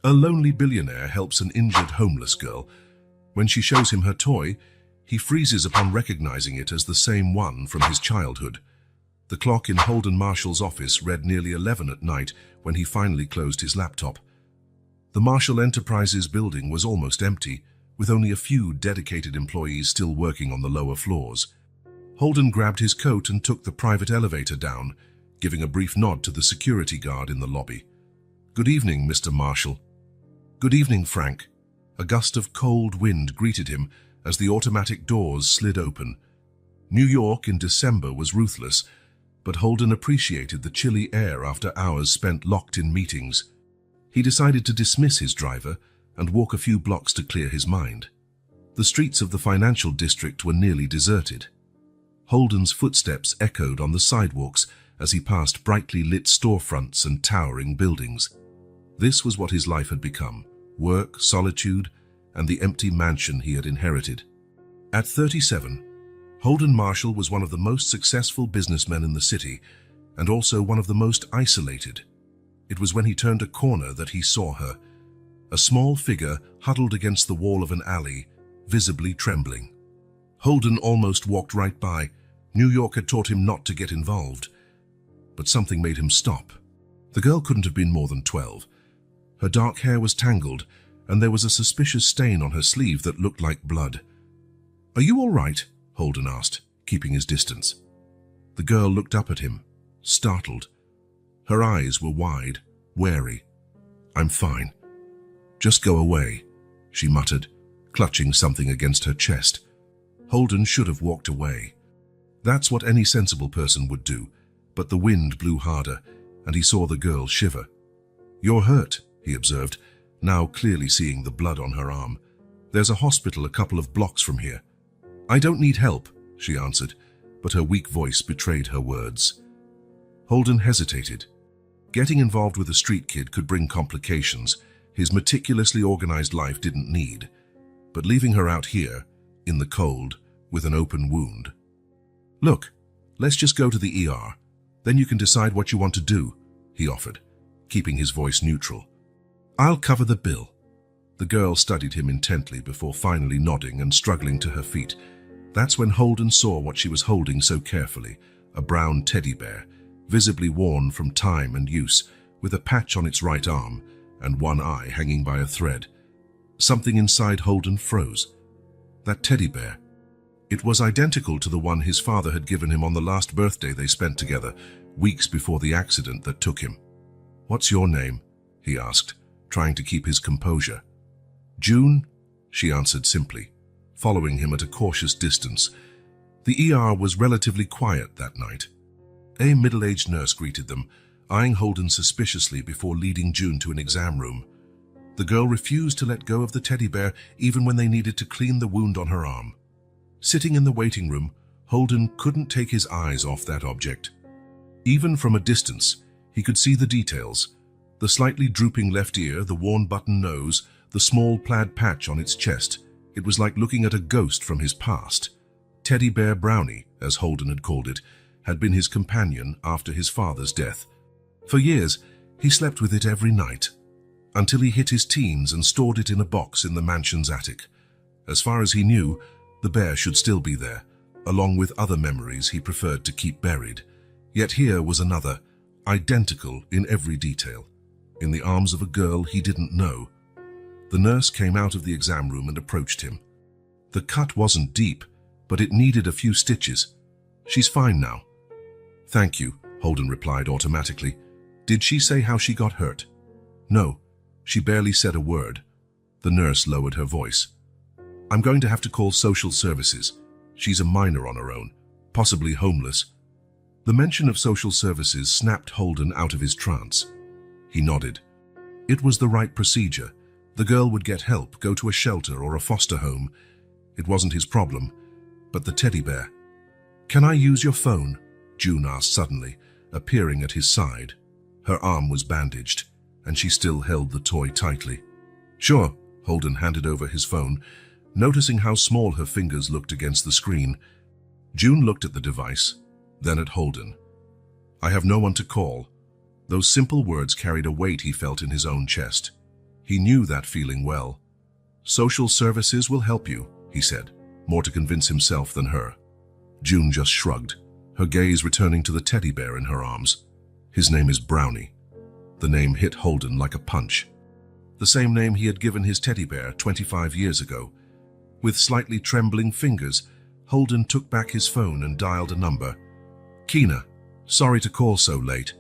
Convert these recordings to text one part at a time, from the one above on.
A lonely billionaire helps an injured homeless girl. When she shows him her toy, he freezes upon recognizing it as the same one from his childhood. The clock in Holden Marshall's office read nearly 11 at night when he finally closed his laptop. The Marshall Enterprises building was almost empty, with only a few dedicated employees still working on the lower floors. Holden grabbed his coat and took the private elevator down, giving a brief nod to the security guard in the lobby. "Good evening, Mr. Marshall." "Good evening, Frank." A gust of cold wind greeted him as the automatic doors slid open. New York in December was ruthless, but Holden appreciated the chilly air after hours spent locked in meetings. He decided to dismiss his driver and walk a few blocks to clear his mind. The streets of the financial district were nearly deserted. Holden's footsteps echoed on the sidewalks as he passed brightly lit storefronts and towering buildings. This was what his life had become: work, solitude, and the empty mansion he had inherited. At 37, Holden Marshall was one of the most successful businessmen in the city, and also one of the most isolated. It was when he turned a corner that he saw her, a small figure huddled against the wall of an alley, visibly trembling. Holden almost walked right by. New York had taught him not to get involved. But something made him stop. The girl couldn't have been more than 12. Her dark hair was tangled, and there was a suspicious stain on her sleeve that looked like blood. "Are you all right?" Holden asked, keeping his distance. The girl looked up at him, startled. Her eyes were wide, wary. "I'm fine. Just go away," she muttered, clutching something against her chest. Holden should have walked away. That's what any sensible person would do, but the wind blew harder, and he saw the girl shiver. "You're hurt," he observed, now clearly seeing the blood on her arm. "There's a hospital a couple of blocks from here." "I don't need help," she answered, but her weak voice betrayed her words. Holden hesitated. Getting involved with a street kid could bring complications his meticulously organized life didn't need. But leaving her out here, in the cold, with an open wound. "Look, let's just go to the ER. Then you can decide what you want to do," he offered, keeping his voice neutral. "I'll cover the bill." The girl studied him intently before finally nodding and struggling to her feet. That's when Holden saw what she was holding so carefully, a brown teddy bear, visibly worn from time and use, with a patch on its right arm and one eye hanging by a thread. Something inside Holden froze. That teddy bear. It was identical to the one his father had given him on the last birthday they spent together, weeks before the accident that took him. "What's your name?" he asked, trying to keep his composure. "June," she answered simply, following him at a cautious distance. The ER was relatively quiet that night. A middle-aged nurse greeted them, eyeing Holden suspiciously before leading June to an exam room. The girl refused to let go of the teddy bear even when they needed to clean the wound on her arm. Sitting in the waiting room, Holden couldn't take his eyes off that object. Even from a distance, he could see the details: the slightly drooping left ear, the worn button nose, the small plaid patch on its chest. It was like looking at a ghost from his past. Teddy Bear Brownie, as Holden had called it, had been his companion after his father's death. For years, he slept with it every night, until he hit his teens and stored it in a box in the mansion's attic. As far as he knew, the bear should still be there, along with other memories he preferred to keep buried. Yet here was another, identical in every detail, in the arms of a girl he didn't know. The nurse came out of the exam room and approached him. The cut wasn't deep, but it needed a few stitches. "She's fine now." "Thank you," Holden replied automatically. "Did she say how she got hurt?" "No, she barely said a word." The nurse lowered her voice. "I'm going to have to call social services. She's a minor on her own, possibly homeless." The mention of social services snapped Holden out of his trance. He nodded. It was the right procedure. The girl would get help, go to a shelter or a foster home. It wasn't his problem, but the teddy bear. "Can I use your phone?" June asked suddenly, appearing at his side. Her arm was bandaged, and she still held the toy tightly. "Sure," Holden handed over his phone, noticing how small her fingers looked against the screen. June looked at the device, then at Holden. "I have no one to call." Those simple words carried a weight he felt in his own chest. He knew that feeling well. "Social services will help you," he said, more to convince himself than her. June just shrugged, her gaze returning to the teddy bear in her arms. "His name is Brownie." The name hit Holden like a punch. The same name he had given his teddy bear 25 years ago. With slightly trembling fingers, Holden took back his phone and dialed a number. "Keena, sorry to call so late."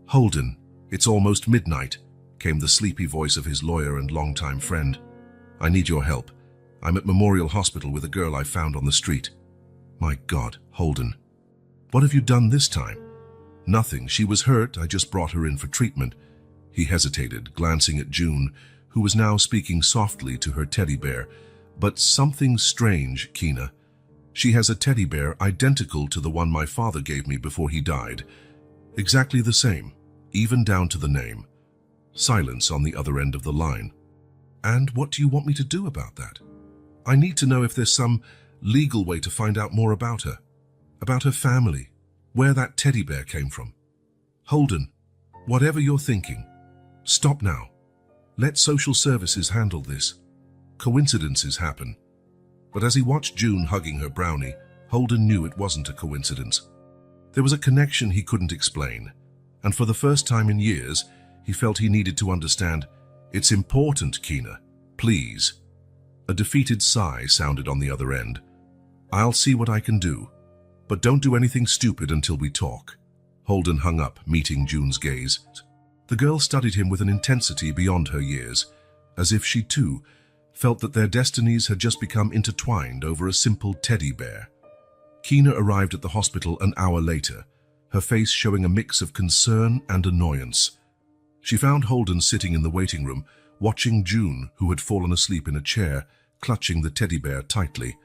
"Holden, it's almost midnight," came the sleepy voice of his lawyer and longtime friend. "I need your help. I'm at Memorial Hospital with a girl I found on the street." "My God, Holden. What have you done this time?" "Nothing. She was hurt. I just brought her in for treatment." He hesitated, glancing at June, who was now speaking softly to her teddy bear. "But something strange, Keena. She has a teddy bear identical to the one my father gave me before he died. Exactly the same, even down to the name." Silence on the other end of the line. "And what do you want me to do about that?" "I need to know if there's some legal way to find out more about her family, where that teddy bear came from." "Holden, whatever you're thinking, stop now. Let social services handle this. Coincidences happen." But as he watched June hugging her Brownie, Holden knew it wasn't a coincidence. There was a connection he couldn't explain, and for the first time in years, he felt he needed to understand. "It's important, Keena. Please." A defeated sigh sounded on the other end. "I'll see what I can do, but don't do anything stupid until we talk." Holden hung up, meeting June's gaze. The girl studied him with an intensity beyond her years, as if she too felt that their destinies had just become intertwined over a simple teddy bear. Keena arrived at the hospital an hour later, her face showing a mix of concern and annoyance. She found Holden sitting in the waiting room, watching June, who had fallen asleep in a chair, clutching the teddy bear tightly.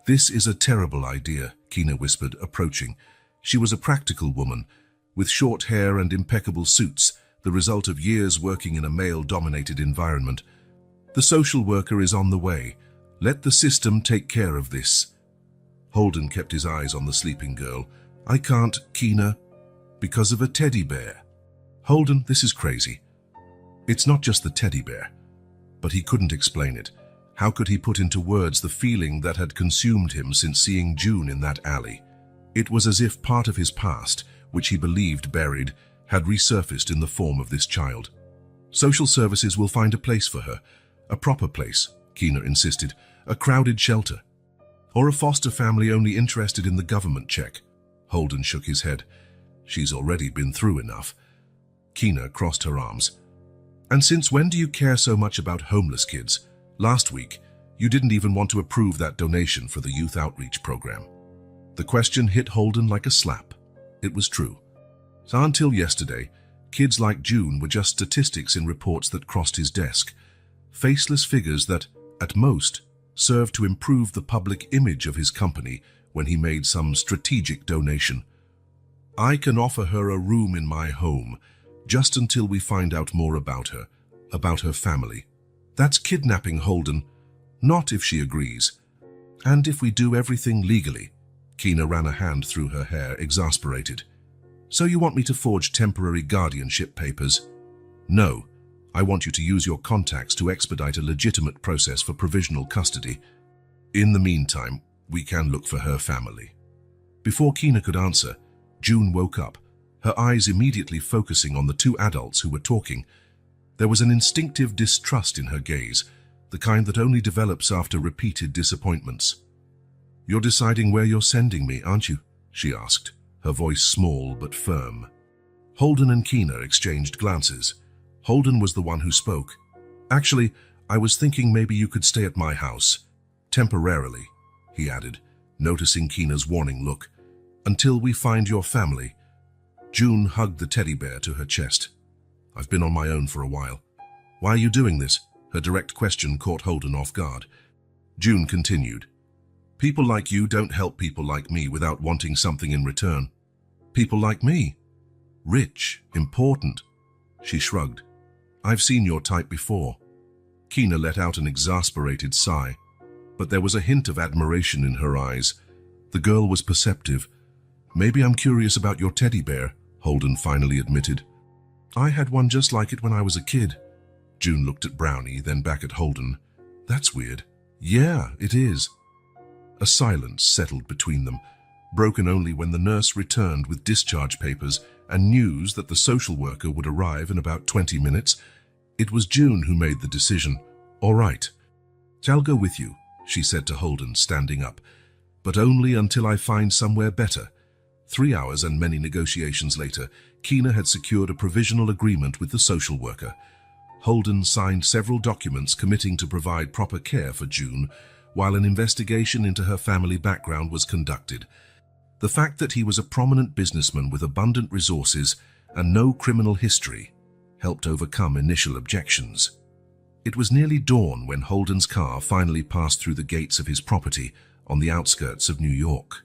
"This is a terrible idea," Keena whispered, approaching. She was a practical woman, with short hair and impeccable suits, the result of years working in a male-dominated environment. "The social worker is on the way. Let the system take care of this." Holden kept his eyes on the sleeping girl. "I can't, Keena, because of a teddy bear." "Holden, this is crazy. It's not just the teddy bear." But he couldn't explain it. How could he put into words the feeling that had consumed him since seeing June in that alley? It was as if part of his past, which he believed buried, had resurfaced in the form of this child. "Social services will find a place for her. A proper place," Keena insisted. "A crowded shelter. Or a foster family only interested in the government check." Holden shook his head. "She's already been through enough." Keena crossed her arms. "And since when do you care so much about homeless kids? Last week, you didn't even want to approve that donation for the youth outreach program." The question hit Holden like a slap. It was true. So until yesterday, kids like June were just statistics in reports that crossed his desk. Faceless figures that, at most, served to improve the public image of his company when he made some strategic donation. "I can offer her a room in my home, just until we find out more about her family." "That's kidnapping, Holden. Not if she agrees. And if we do everything legally." Keena ran a hand through her hair, exasperated. "So you want me to forge temporary guardianship papers?" "No. I want you to use your contacts to expedite a legitimate process for provisional custody. In the meantime, we can look for her family." Before Keena could answer, June woke up, her eyes immediately focusing on the two adults who were talking. There was an instinctive distrust in her gaze, the kind that only develops after repeated disappointments. "You're deciding where you're sending me, aren't you?" she asked, her voice small but firm. Holden and Keena exchanged glances. Holden was the one who spoke. "Actually, I was thinking maybe you could stay at my house. Temporarily," he added, noticing Keena's warning look. "Until we find your family." June hugged the teddy bear to her chest. "I've been on my own for a while." "Why are you doing this?" Her direct question caught Holden off guard. June continued. "People like you don't help people like me without wanting something in return." "People like me? Rich, important." She shrugged. "I've seen your type before." Keena let out an exasperated sigh, but there was a hint of admiration in her eyes. The girl was perceptive. "Maybe I'm curious about your teddy bear," Holden finally admitted. "I had one just like it when I was a kid." June looked at Brownie, then back at Holden. That's weird. Yeah, it is. A silence settled between them, broken only when the nurse returned with discharge papers and news that the social worker would arrive in about 20 minutes. It was June who made the decision. All right. I'll go with you, she said to Holden, standing up, but only until I find somewhere better. 3 hours and many negotiations later, Keena had secured a provisional agreement with the social worker. Holden signed several documents committing to provide proper care for June, while an investigation into her family background was conducted. The fact that he was a prominent businessman with abundant resources and no criminal history helped overcome initial objections. It was nearly dawn when Holden's car finally passed through the gates of his property on the outskirts of New York.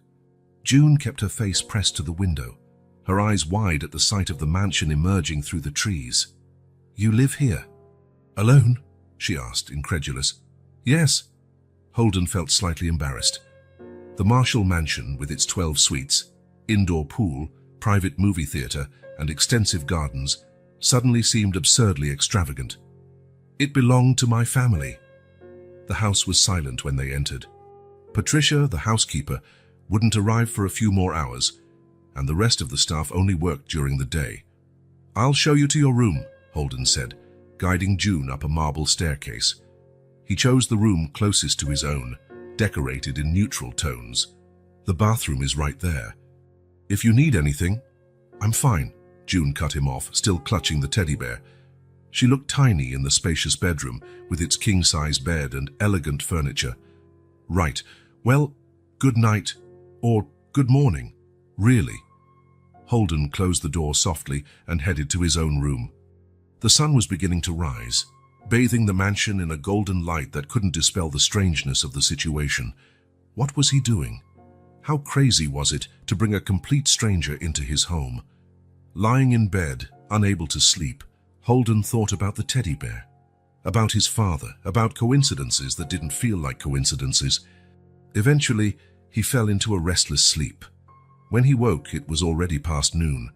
June kept her face pressed to the window, her eyes wide at the sight of the mansion emerging through the trees. You live here? Alone? She asked, incredulous. Yes. Holden felt slightly embarrassed. The Marshall mansion, with its 12 suites, indoor pool, private movie theater, and extensive gardens, suddenly seemed absurdly extravagant. It belonged to my family. The house was silent when they entered. Patricia, the housekeeper, wouldn't arrive for a few more hours, and the rest of the staff only worked during the day. I'll show you to your room, Holden said, guiding June up a marble staircase. He chose the room closest to his own, decorated in neutral tones. The bathroom is right there. If you need anything, I'm fine, June cut him off, still clutching the teddy bear. She looked tiny in the spacious bedroom with its king-size bed and elegant furniture. Right, well, good night, or good morning, really. Holden closed the door softly and headed to his own room. The sun was beginning to rise, bathing the mansion in a golden light that couldn't dispel the strangeness of the situation. What was he doing? How crazy was it to bring a complete stranger into his home? Lying in bed, unable to sleep, Holden thought about the teddy bear, about his father, about coincidences that didn't feel like coincidences. Eventually, he fell into a restless sleep. When he woke, it was already past noon.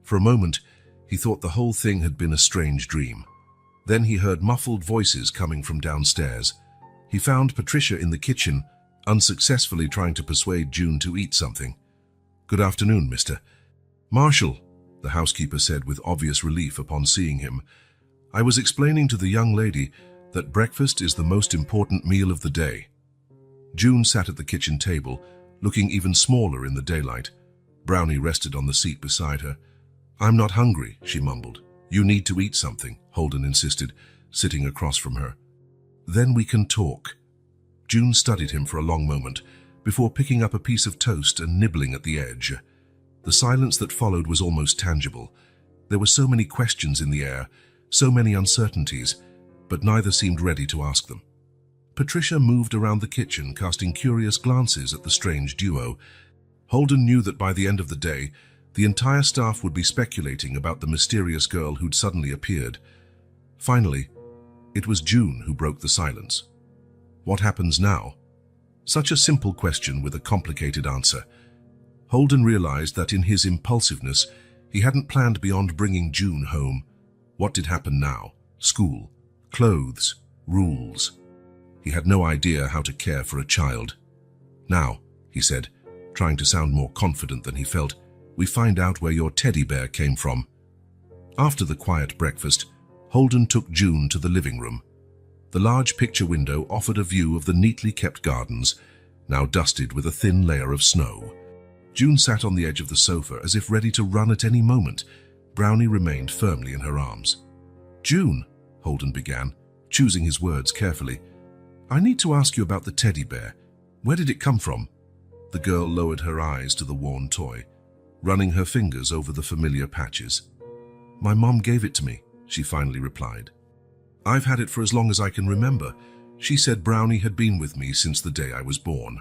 For a moment, he thought the whole thing had been a strange dream. Then he heard muffled voices coming from downstairs. He found Patricia in the kitchen, unsuccessfully trying to persuade June to eat something. Good afternoon, Mr. Marshall, the housekeeper said with obvious relief upon seeing him. I was explaining to the young lady that breakfast is the most important meal of the day. June sat at the kitchen table, looking even smaller in the daylight. Brownie rested on the seat beside her. I'm not hungry, she mumbled. You need to eat something, Holden insisted, sitting across from her. Then we can talk. June studied him for a long moment, before picking up a piece of toast and nibbling at the edge. The silence that followed was almost tangible. There were so many questions in the air, so many uncertainties, but neither seemed ready to ask them. Patricia moved around the kitchen, casting curious glances at the strange duo. Holden knew that by the end of the day, the entire staff would be speculating about the mysterious girl who'd suddenly appeared. Finally, it was June who broke the silence. What happens now? Such a simple question with a complicated answer. Holden realized that in his impulsiveness, he hadn't planned beyond bringing June home. What did happen now? School, clothes, rules. He had no idea how to care for a child. Now, he said, trying to sound more confident than he felt, we find out where your teddy bear came from. After the quiet breakfast, Holden took June to the living room. The large picture window offered a view of the neatly kept gardens, now dusted with a thin layer of snow. June sat on the edge of the sofa as if ready to run at any moment. Brownie remained firmly in her arms. June, Holden began, choosing his words carefully. I need to ask you about the teddy bear. Where did it come from? The girl lowered her eyes to the worn toy, running her fingers over the familiar patches. My mom gave it to me, she finally replied. I've had it for as long as I can remember. She said Brownie had been with me since the day I was born.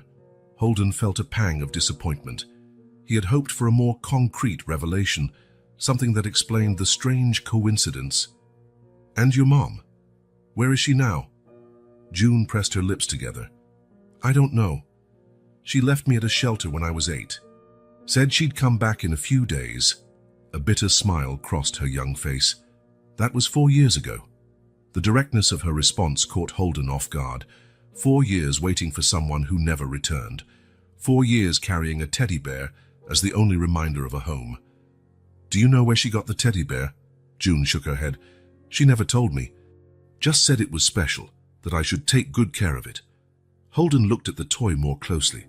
Holden felt a pang of disappointment. He had hoped for a more concrete revelation, something that explained the strange coincidence. And your mom? Where is she now? June pressed her lips together. I don't know. She left me at a shelter when I was 8. Said she'd come back in a few days. A bitter smile crossed her young face. That was 4 years ago. The directness of her response caught Holden off guard. 4 years waiting for someone who never returned. 4 years carrying a teddy bear as the only reminder of a home. "Do you know where she got the teddy bear?" June shook her head. "She never told me. Just said it was special, that I should take good care of it." Holden looked at the toy more closely.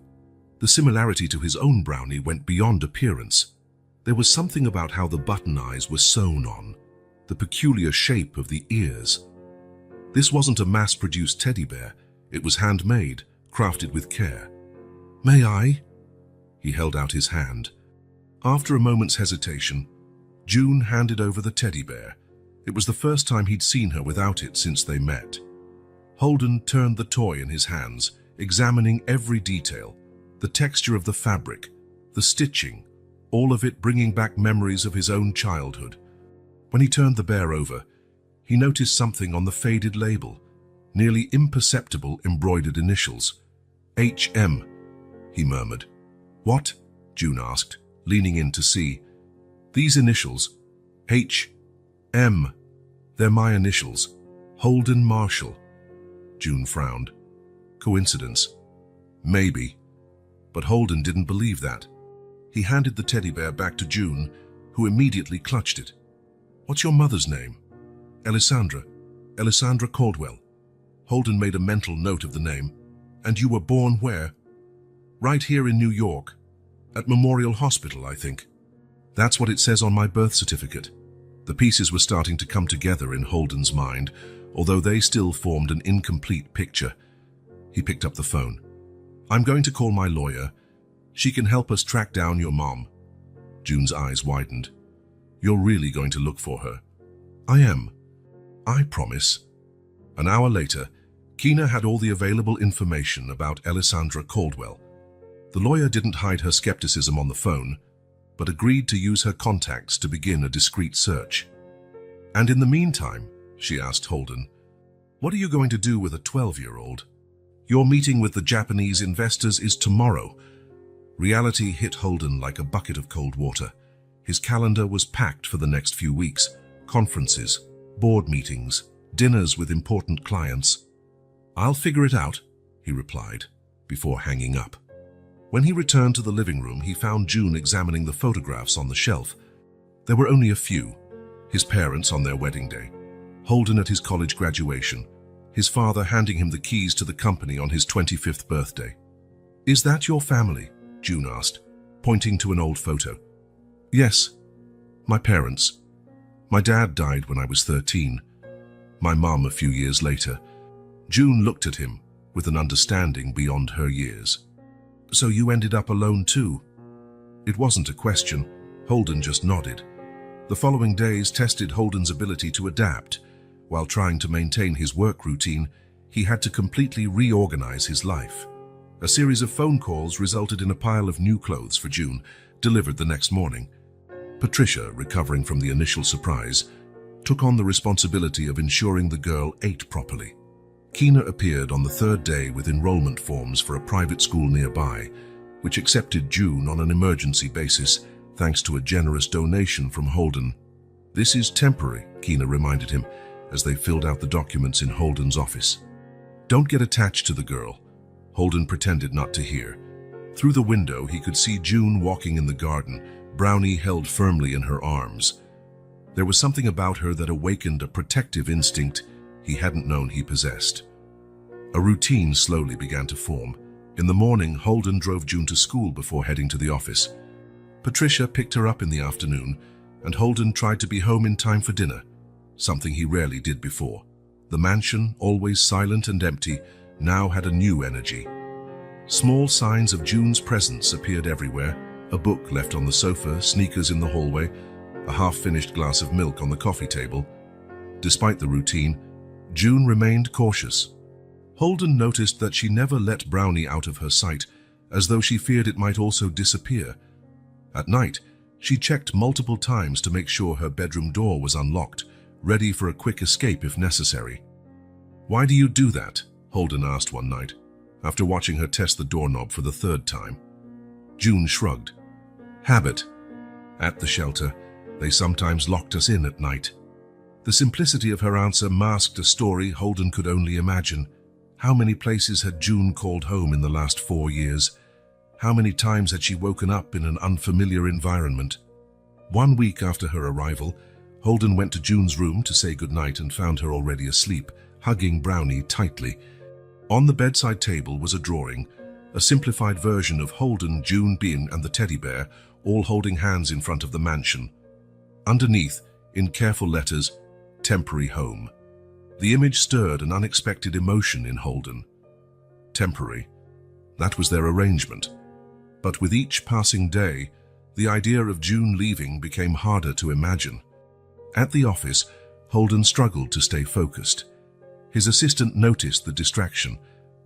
The similarity to his own brownie went beyond appearance. There was something about how the button eyes were sewn on, the peculiar shape of the ears. This wasn't a mass-produced teddy bear. It was handmade, crafted with care. "May I?" He held out his hand. After a moment's hesitation, June handed over the teddy bear. It was the first time he'd seen her without it since they met. Holden turned the toy in his hands, examining every detail, the texture of the fabric, the stitching, all of it bringing back memories of his own childhood. When he turned the bear over, he noticed something on the faded label, nearly imperceptible embroidered initials. "HM," he murmured. "What?" June asked, leaning in to see. "These initials, H.M. They're my initials, Holden Marshall." June frowned. Coincidence? Maybe. But Holden didn't believe that. He handed the teddy bear back to June, who immediately clutched it. "What's your mother's name?" "Alessandra. Alessandra Caldwell." Holden made a mental note of the name. "And you were born where?" "Right here in New York. At Memorial Hospital, I think." "That's what it says on my birth certificate." The pieces were starting to come together in Holden's mind, although they still formed an incomplete picture. He picked up the phone. "I'm going to call my lawyer. She can help us track down your mom." June's eyes widened. "You're really going to look for her?" "I am. I promise." An hour later, Keena had all the available information about Alessandra Caldwell. The lawyer didn't hide her skepticism on the phone, but agreed to use her contacts to begin a discreet search. "And in the meantime," she asked Holden, "what are you going to do with a 12-year-old? Your meeting with the Japanese investors is tomorrow." Reality hit Holden like a bucket of cold water. His calendar was packed for the next few weeks. Conferences, board meetings, dinners with important clients. "I'll figure it out," he replied, before hanging up. When he returned to the living room, he found June examining the photographs on the shelf. There were only a few. His parents on their wedding day, Holden at his college graduation, his father handing him the keys to the company on his 25th birthday. "Is that your family?" June asked, pointing to an old photo. "Yes, my parents. My dad died when I was 13. My mom a few years later." June looked at him with an understanding beyond her years. "So you ended up alone too?" It wasn't a question. Holden just nodded. The following days tested Holden's ability to adapt. While trying to maintain his work routine, he had to completely reorganize his life. A series of phone calls resulted in a pile of new clothes for June, delivered the next morning. Patricia, recovering from the initial surprise, took on the responsibility of ensuring the girl ate properly. Keena appeared on the third day with enrollment forms for a private school nearby, which accepted June on an emergency basis thanks to a generous donation from Holden. "This is temporary," Keena reminded him as they filled out the documents in Holden's office. "Don't get attached to the girl." Holden pretended not to hear. Through the window, he could see June walking in the garden, Brownie held firmly in her arms. There was something about her that awakened a protective instinct he hadn't known he possessed. A routine slowly began to form. In the morning, Holden drove June to school before heading to the office. Patricia picked her up in the afternoon, and Holden tried to be home in time for dinner, something he rarely did before. The mansion, always silent and empty, now had a new energy. Small signs of June's presence appeared everywhere: a book left on the sofa, sneakers in the hallway, a half-finished glass of milk on the coffee table. Despite the routine, June remained cautious. Holden noticed that she never let Brownie out of her sight, as though she feared it might also disappear. At night, she checked multiple times to make sure her bedroom door was unlocked, ready for a quick escape if necessary. "Why do you do that?" Holden asked one night, after watching her test the doorknob for the third time. June shrugged. "Habit. At the shelter, they sometimes locked us in at night. The simplicity of her answer masked a story Holden could only imagine. How many places had June called home in the last 4 years? How many times had she woken up in an unfamiliar environment? 1 week after her arrival, Holden went to June's room to say goodnight and found her already asleep, hugging Brownie tightly. On the bedside table was a drawing, a simplified version of Holden, June, Bean, and the teddy bear, all holding hands in front of the mansion. Underneath, in careful letters, "Temporary home." The image stirred an unexpected emotion in Holden. Temporary. That was their arrangement. But with each passing day, the idea of June leaving became harder to imagine. At the office, Holden struggled to stay focused. His assistant noticed the distraction,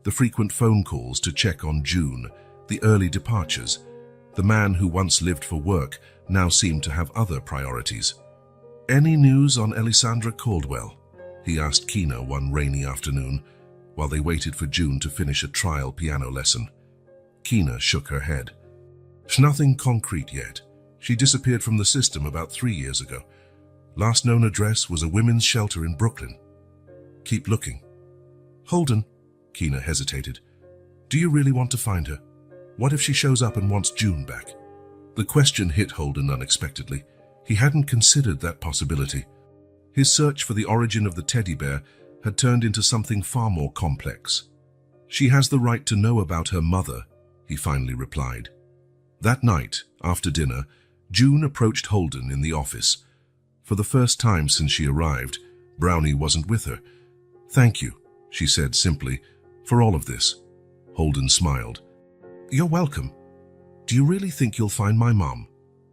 the frequent phone calls to check on June, the early departures. The man who once lived for work now seemed to have other priorities. "Any news on Alessandra Caldwell?" he asked Keena one rainy afternoon, while they waited for June to finish a trial piano lesson. Keena shook her head. "Nothing concrete yet. She disappeared from the system about 3 years ago. Last known address was a women's shelter in Brooklyn. Keep looking." "Holden," Keena hesitated, "do you really want to find her? What if she shows up and wants June back?" The question hit Holden unexpectedly. He hadn't considered that possibility. His search for the origin of the teddy bear had turned into something far more complex. "She has the right to know about her mother," he finally replied. That night, after dinner, June approached Holden in the office. For the first time since she arrived, Brownie wasn't with her. "Thank you," she said simply, "for all of this." Holden smiled. "You're welcome. Do you really think you'll find my mom?"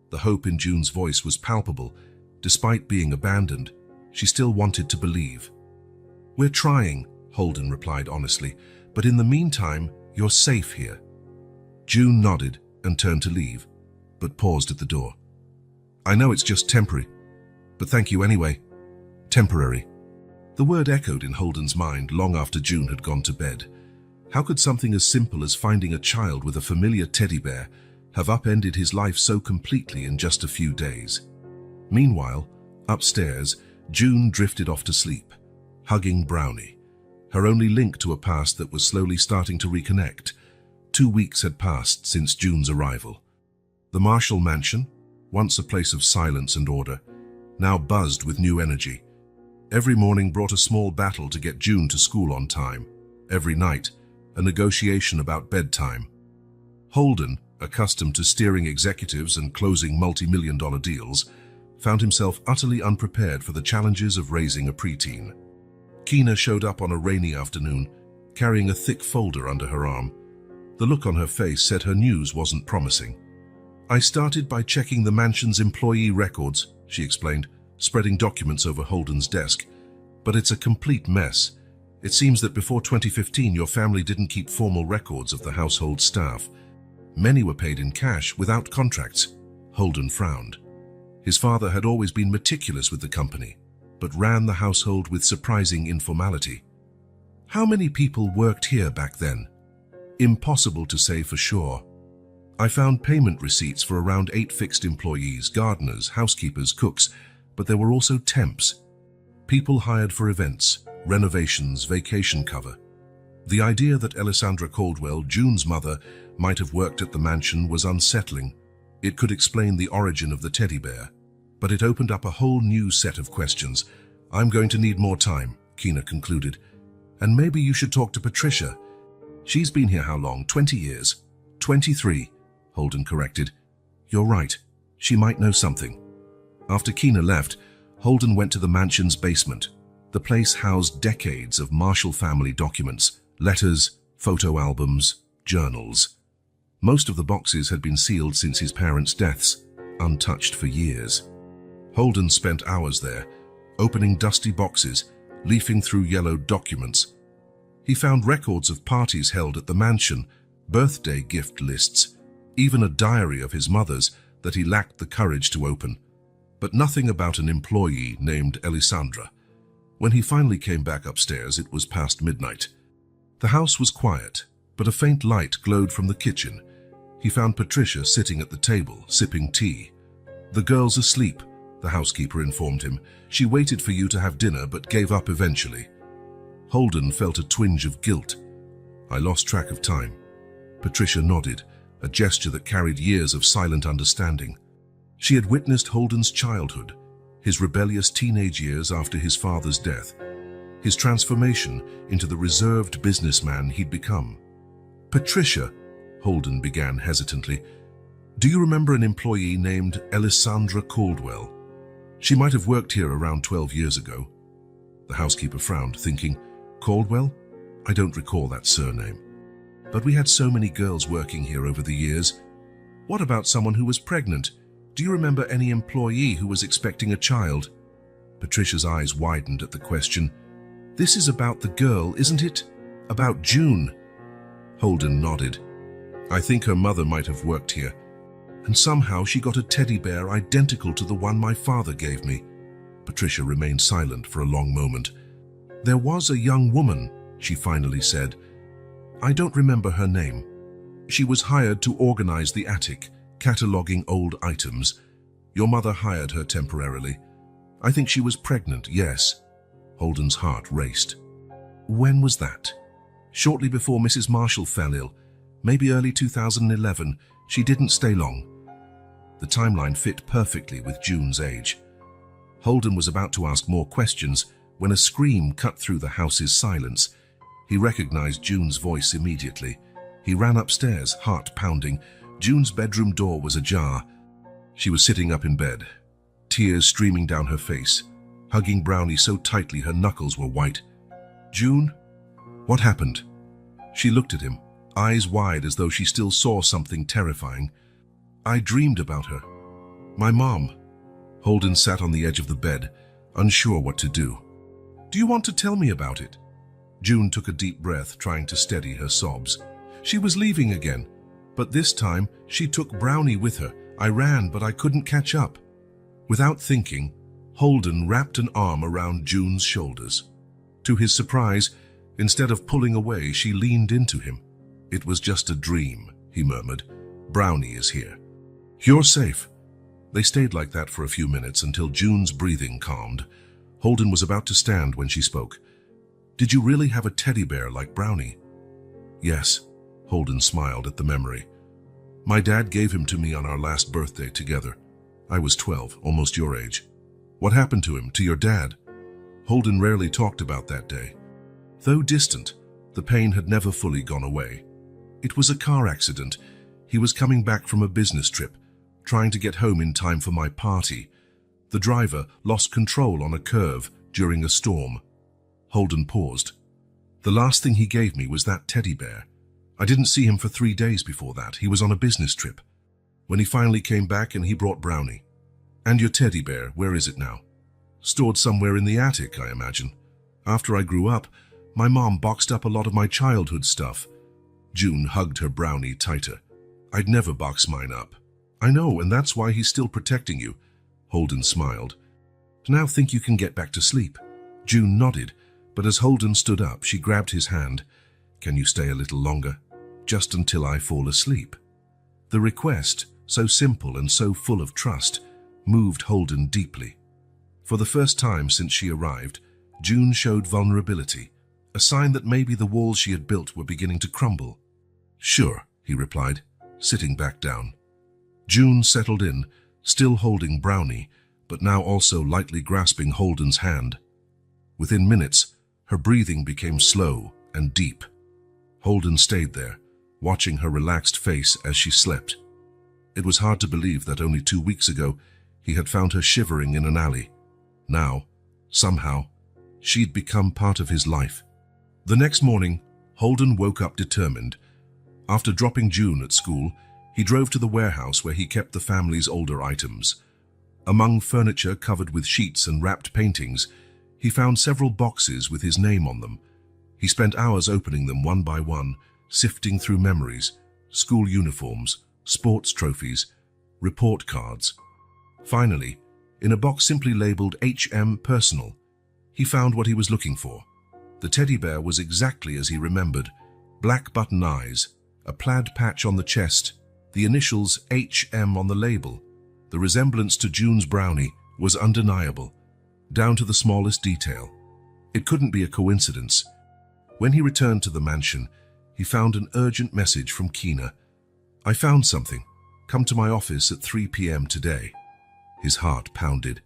The hope in June's voice was palpable. Despite being abandoned, she still wanted to believe. "We're trying," Holden replied honestly, "but in the meantime, you're safe here." June nodded and turned to leave, but paused at the door. "I know it's just temporary, but thank you anyway." Temporary. The word echoed in Holden's mind long after June had gone to bed. How could something as simple as finding a child with a familiar teddy bear have upended his life so completely in just a few days? Meanwhile, upstairs, June drifted off to sleep, hugging Brownie, her only link to a past that was slowly starting to reconnect. 2 weeks had passed since June's arrival. The Marshall mansion, once a place of silence and order, now buzzed with new energy. Every morning brought a small battle to get June to school on time. Every night, a negotiation about bedtime. Holden, accustomed to steering executives and closing multi-million-dollar deals, found himself utterly unprepared for the challenges of raising a preteen. Keena showed up on a rainy afternoon, carrying a thick folder under her arm. The look on her face said her news wasn't promising. "I started by checking the mansion's employee records," she explained, spreading documents over Holden's desk. "But it's a complete mess. It seems that before 2015 your family didn't keep formal records of the household staff. Many were paid in cash without contracts." Holden frowned. His father had always been meticulous with the company, but ran the household with surprising informality. "How many people worked here back then?" "Impossible to say for sure. I found payment receipts for around 8 fixed employees, gardeners, housekeepers, cooks, but there were also temps. People hired for events, renovations, vacation cover. The idea that Alessandra Caldwell, June's mother, might have worked at the mansion was unsettling. It could explain the origin of the teddy bear, but it opened up a whole new set of questions. "I'm going to need more time," Keena concluded. "And maybe you should talk to Patricia. She's been here how long? 20 years? 23, Holden corrected. "You're right. She might know something." After Keena left, Holden went to the mansion's basement. The place housed decades of Marshall family documents, letters, photo albums, journals. Most of the boxes had been sealed since his parents' deaths, untouched for years. Holden spent hours there, opening dusty boxes, leafing through yellowed documents. He found records of parties held at the mansion, birthday gift lists, even a diary of his mother's that he lacked the courage to open, but nothing about an employee named Alessandra. When he finally came back upstairs, it was past midnight. The house was quiet, but a faint light glowed from the kitchen. He found Patricia sitting at the table, sipping tea. The girl's asleep, the housekeeper informed him. She waited for you to have dinner but gave up eventually. Holden felt a twinge of guilt. I lost track of time. Patricia nodded, a gesture that carried years of silent understanding. She had witnessed Holden's childhood, his rebellious teenage years after his father's death, his transformation into the reserved businessman he'd become. Patricia, Holden began hesitantly, do you remember an employee named Elisandra Caldwell? She might have worked here around 12 years ago. The housekeeper frowned, thinking, Caldwell? I don't recall that surname. But we had so many girls working here over the years. What about someone who was pregnant? Do you remember any employee who was expecting a child? Patricia's eyes widened at the question. This is about the girl, isn't it? About June. Holden nodded. I think her mother might have worked here. And somehow she got a teddy bear identical to the one my father gave me. Patricia remained silent for a long moment. There was a young woman, she finally said. I don't remember her name. She was hired to organize the attic, cataloging old items. Your mother hired her temporarily. I think she was pregnant, yes. Holden's heart raced. When was that? Shortly before Mrs. Marshall fell ill. Maybe early 2011. She didn't stay long. The timeline fit perfectly with June's age. Holden was about to ask more questions when a scream cut through the house's silence. He recognized June's voice immediately. He ran upstairs, heart pounding. June's bedroom door was ajar. She was sitting up in bed, tears streaming down her face, hugging Brownie so tightly her knuckles were white. June? What happened? She looked at him, eyes wide as though she still saw something terrifying. I dreamed about her. My mom. Holden sat on the edge of the bed, unsure what to do. Do you want to tell me about it? June took a deep breath, trying to steady her sobs. She was leaving again, but this time she took Brownie with her. I ran, but I couldn't catch up. Without thinking, Holden wrapped an arm around June's shoulders. To his surprise, instead of pulling away, she leaned into him. It was just a dream, he murmured. Brownie is here. You're safe. They stayed like that for a few minutes until June's breathing calmed. Holden was about to stand when she spoke. Did you really have a teddy bear like Brownie? Yes, Holden smiled at the memory. My dad gave him to me on our last birthday together. I was 12, almost your age. What happened to him, to your dad? Holden rarely talked about that day. Though distant, the pain had never fully gone away. It was a car accident. He was coming back from a business trip, trying to get home in time for my party. The driver lost control on a curve during a storm. Holden paused. The last thing he gave me was that teddy bear. I didn't see him for 3 days before that. He was on a business trip. When he finally came back and he brought Brownie. And your teddy bear, where is it now? Stored somewhere in the attic, I imagine. After I grew up, my mom boxed up a lot of my childhood stuff. June hugged her Brownie tighter. I'd never box mine up. I know, and that's why he's still protecting you. Holden smiled. Now think you can get back to sleep. June nodded, but as Holden stood up, she grabbed his hand. Can you stay a little longer? Just until I fall asleep. The request, so simple and so full of trust, moved Holden deeply. For the first time since she arrived, June showed vulnerability, a sign that maybe the walls she had built were beginning to crumble. Sure, he replied, sitting back down. June settled in, still holding Brownie, but now also lightly grasping Holden's hand. Within minutes, her breathing became slow and deep. Holden stayed there, watching her relaxed face as she slept. It was hard to believe that only 2 weeks ago he had found her shivering in an alley. Now, somehow, she'd become part of his life. The next morning, Holden woke up determined. After dropping June at school, he drove to the warehouse where he kept the family's older items. Among furniture covered with sheets and wrapped paintings, he found several boxes with his name on them. He spent hours opening them one by one, sifting through memories, school uniforms, sports trophies, report cards. Finally, in a box simply labeled HM Personal, he found what he was looking for. The teddy bear was exactly as he remembered. Black button eyes, a plaid patch on the chest, the initials HM on the label. The resemblance to June's Brownie was undeniable, down to the smallest detail. It couldn't be a coincidence. When he returned to the mansion, he found an urgent message from Keena. "I found something. Come to my office at 3 p.m. today." His heart pounded.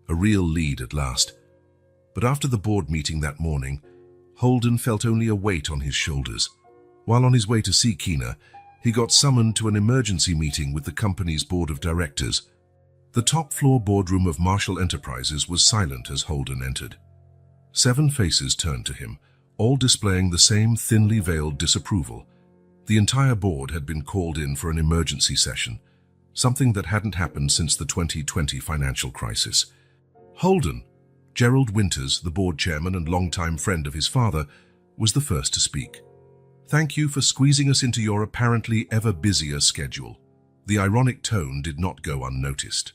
A real lead at last. But after the board meeting that morning, Holden felt only a weight on his shoulders. While on his way to see Keena, he got summoned to an emergency meeting with the company's board of directors. The top-floor boardroom of Marshall Enterprises was silent as Holden entered. 7 faces turned to him, all displaying the same thinly veiled disapproval. The entire board had been called in for an emergency session, something that hadn't happened since the 2020 financial crisis. Holden, Gerald Winters, the board chairman and longtime friend of his father, was the first to speak. "Thank you for squeezing us into your apparently ever busier schedule." The ironic tone did not go unnoticed.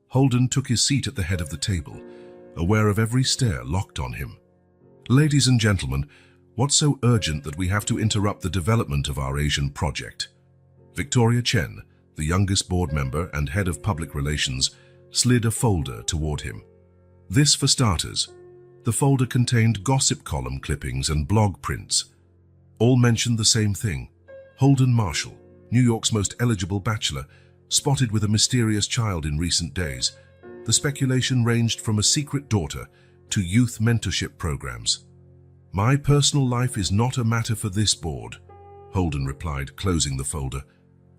Holden took his seat at the head of the table, aware of every stare locked on him. "Ladies and gentlemen, what's so urgent that we have to interrupt the development of our Asian project?" Victoria Chen, the youngest board member and head of public relations, slid a folder toward him. This for starters. The folder contained gossip column clippings and blog prints. All mentioned the same thing: Holden Marshall, New York's most eligible bachelor, spotted with a mysterious child in recent days. The speculation ranged from a secret daughter to youth mentorship programs. "My personal life is not a matter for this board," Holden replied, closing the folder.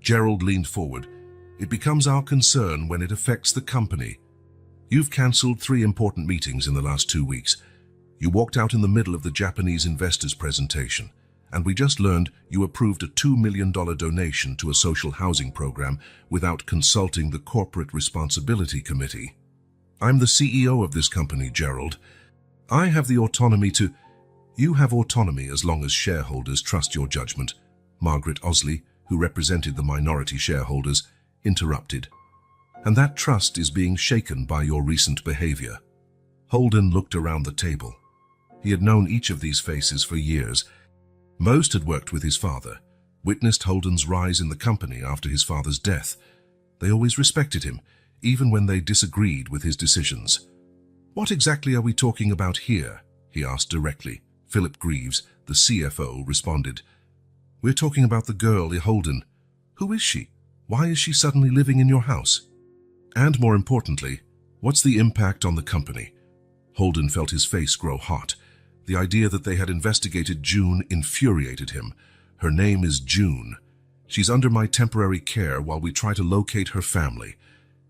Gerald leaned forward. "It becomes our concern when it affects the company. You've cancelled 3 important meetings in the last 2 weeks. You walked out in the middle of the Japanese investors' presentation, and we just learned you approved a $2 million donation to a social housing program without consulting the Corporate Responsibility Committee. I'm the CEO of this company, Gerald. I have the autonomy to—" "You have autonomy as long as shareholders trust your judgment," Margaret Osley, who represented the minority shareholders, interrupted. "And that trust is being shaken by your recent behavior." Holden looked around the table. He had known each of these faces for years. Most had worked with his father, witnessed Holden's rise in the company after his father's death. They always respected him, even when they disagreed with his decisions. "What exactly are we talking about here?" he asked directly. Philip Greaves, the CFO, responded. "We're talking about the girl, Holden. Who is she? Why is she suddenly living in your house? And more importantly, what's the impact on the company?" Holden felt his face grow hot. The idea that they had investigated June infuriated him. "Her name is June. She's under my temporary care while we try to locate her family.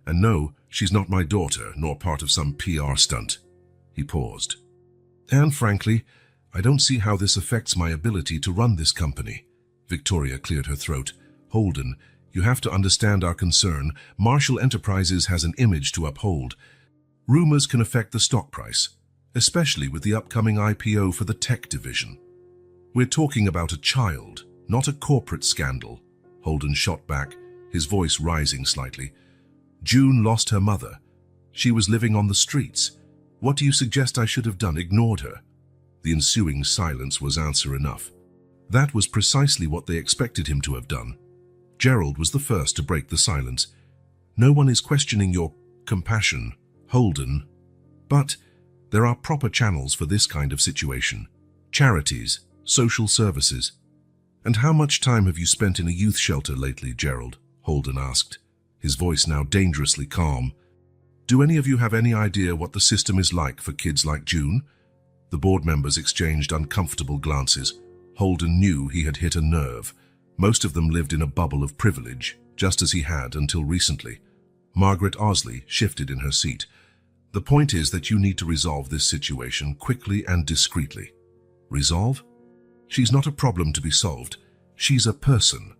And no, she's not my daughter, nor part of some PR stunt." He paused. "And frankly, I don't see how this affects my ability to run this company." Victoria cleared her throat. "Holden, you have to understand our concern. Marshall Enterprises has an image to uphold. Rumors can affect the stock price, especially with the upcoming IPO for the tech division. We're talking about a child, not a corporate scandal." Holden shot back, his voice rising slightly. "June lost her mother. She was living on the streets. What do you suggest I should have done? Ignored her?" The ensuing silence was answer enough. That was precisely what they expected him to have done. Gerald was the first to break the silence. "No one is questioning your compassion, Holden. But there are proper channels for this kind of situation. Charities, social services." "And how much time have you spent in a youth shelter lately, Gerald?" Holden asked, his voice now dangerously calm. "Do any of you have any idea what the system is like for kids like June?" The board members exchanged uncomfortable glances. Holden knew he had hit a nerve. Most of them lived in a bubble of privilege, just as he had until recently. Margaret Osley shifted in her seat. "The point is that you need to resolve this situation quickly and discreetly." "Resolve? She's not a problem to be solved. She's a person."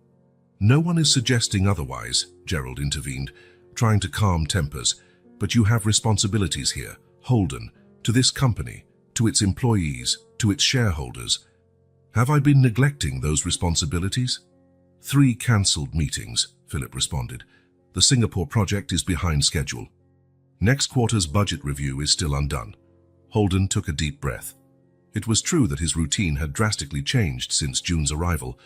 "No one is suggesting otherwise," Gerald intervened, trying to calm tempers. "But you have responsibilities here, Holden, to this company, to its employees, to its shareholders. Have I been neglecting those responsibilities?" 3 cancelled meetings, Philip responded. "The Singapore project is behind schedule. Next quarter's budget review is still undone." Holden took a deep breath. It was true that his routine had drastically changed since June's arrival.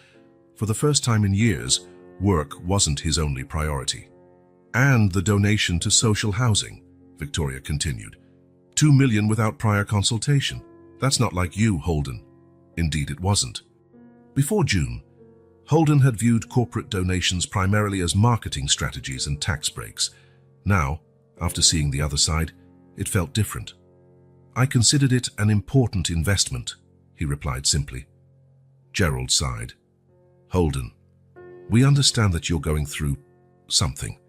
For the first time in years, work wasn't his only priority. "And the donation to social housing," Victoria continued. 2 million without prior consultation. That's not like you, Holden. Indeed, it wasn't. Before June, Holden had viewed corporate donations primarily as marketing strategies and tax breaks. Now, after seeing the other side, it felt different. I considered it an important investment, he replied simply. Gerald sighed. Holden, we understand that you're going through something,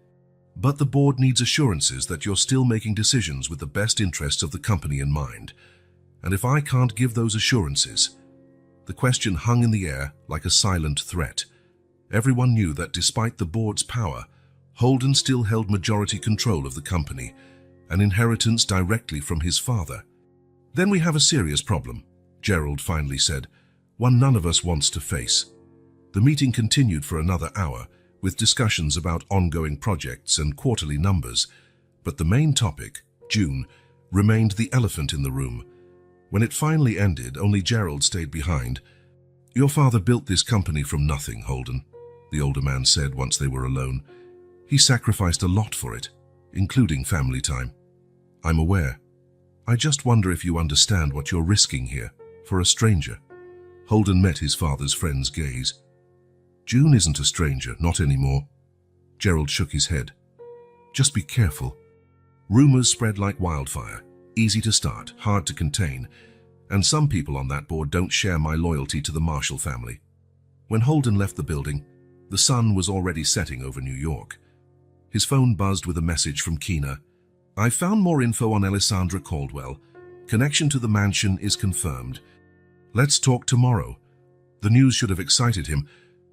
but the board needs assurances that you're still making decisions with the best interests of the company in mind. And if I can't give those assurances, the question hung in the air like a silent threat. Everyone knew that despite the board's power, Holden still held majority control of the company, an inheritance directly from his father. Then we have a serious problem, Gerald finally said, one none of us wants to face. The meeting continued for another hour, with discussions about ongoing projects and quarterly numbers, but the main topic, June, remained the elephant in the room. When it finally ended, only Gerald stayed behind. Your father built this company from nothing, Holden, the older man said once they were alone. He sacrificed a lot for it, including family time. I'm aware. I just wonder if you understand what you're risking here, for a stranger. Holden met his father's friend's gaze. June isn't a stranger, not anymore. Gerald shook his head. Just be careful. Rumors spread like wildfire, easy to start, hard to contain, and some people on that board don't share my loyalty to the Marshall family. When Holden left the building, the sun was already setting over New York. His phone buzzed with a message from Keena. I've found more info on Alessandra Caldwell. Connection to the mansion is confirmed. Let's talk tomorrow. The news should have excited him,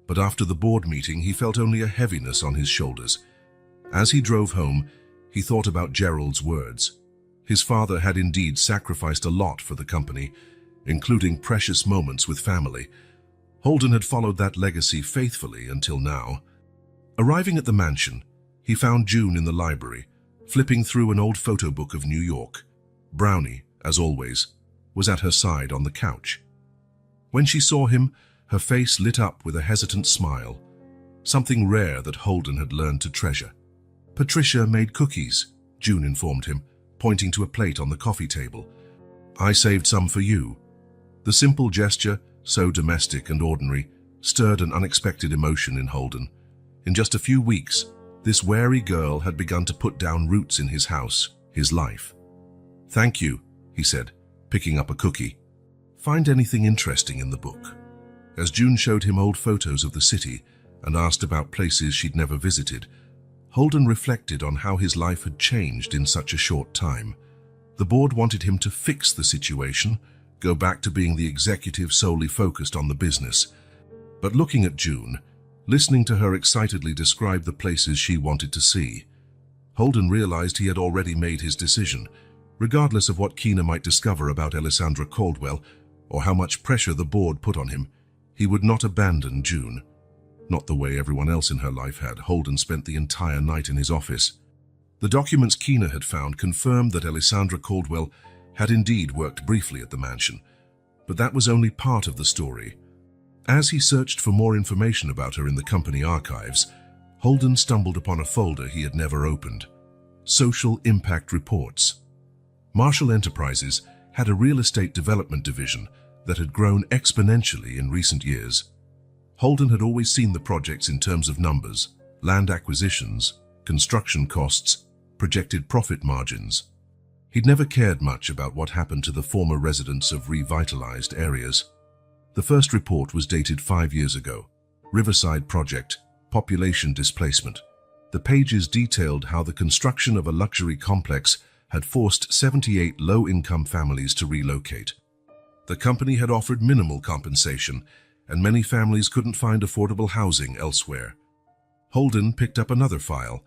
but after the board meeting, he felt only a heaviness on his shoulders. As he drove home, he thought about Gerald's words. His father had indeed sacrificed a lot for the company, including precious moments with family. Holden had followed that legacy faithfully until now. Arriving at the mansion, he found June in the library, flipping through an old photo book of New York. Brownie, as always, was at her side on the couch. When she saw him, her face lit up with a hesitant smile, something rare that Holden had learned to treasure. Patricia made cookies, June informed him, pointing to a plate on the coffee table. I saved some for you. The simple gesture, so domestic and ordinary, stirred an unexpected emotion in Holden. In just a few weeks, this wary girl had begun to put down roots in his house, his life. Thank you, he said, picking up a cookie. Find anything interesting in the book? As June showed him old photos of the city and asked about places she'd never visited, Holden reflected on how his life had changed in such a short time. The board wanted him to fix the situation, go back to being the executive solely focused on the business. But looking at June, listening to her excitedly describe the places she wanted to see, Holden realized he had already made his decision. Regardless of what Keena might discover about Alessandra Caldwell or how much pressure the board put on him, he would not abandon June. Not the way everyone else in her life had. Holden spent the entire night in his office. The documents Keena had found confirmed that Alessandra Caldwell had indeed worked briefly at the mansion, but that was only part of the story. As he searched for more information about her in the company archives, Holden stumbled upon a folder he had never opened. Social Impact Reports. Marshall Enterprises had a real estate development division that had grown exponentially in recent years. Holden had always seen the projects in terms of numbers, land acquisitions, construction costs, projected profit margins. He'd never cared much about what happened to the former residents of revitalized areas. The first report was dated 5 years ago. Riverside Project, Population Displacement. The pages detailed how the construction of a luxury complex had forced 78 low-income families to relocate. The company had offered minimal compensation, and many families couldn't find affordable housing elsewhere. Holden picked up another file,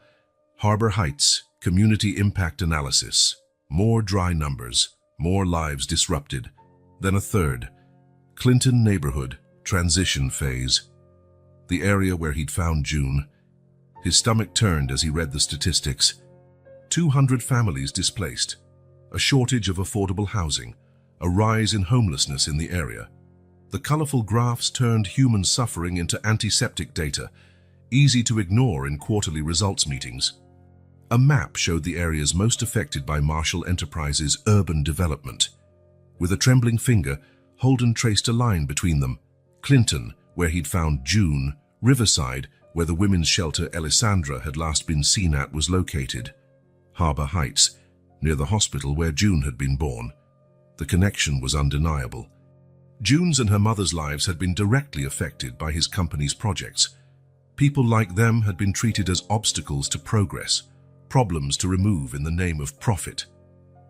Harbor Heights, Community Impact Analysis. More dry numbers, more lives disrupted. Then a third, Clinton Neighborhood, Transition Phase. The area where he'd found June. His stomach turned as he read the statistics. 200 families displaced, a shortage of affordable housing, a rise in homelessness in the area. The colorful graphs turned human suffering into antiseptic data, easy to ignore in quarterly results meetings. A map showed the areas most affected by Marshall Enterprises' urban development. With a trembling finger, Holden traced a line between them. Clinton, where he'd found June; Riverside, where the women's shelter Alessandra had last been seen at was located; Harbor Heights, near the hospital where June had been born. The connection was undeniable. June's and her mother's lives had been directly affected by his company's projects. People like them had been treated as obstacles to progress, problems to remove in the name of profit.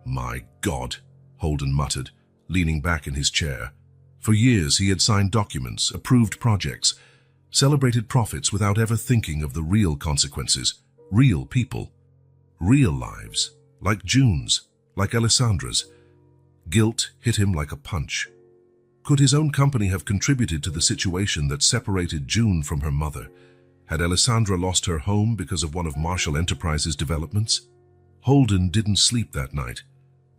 "My God," Holden muttered, leaning back in his chair. For years he had signed documents, approved projects, celebrated profits without ever thinking of the real consequences, real people, real lives, like June's, like Alessandra's. Guilt hit him like a punch. Could his own company have contributed to the situation that separated June from her mother? Had Alessandra lost her home because of one of Marshall Enterprises' developments? Holden didn't sleep that night.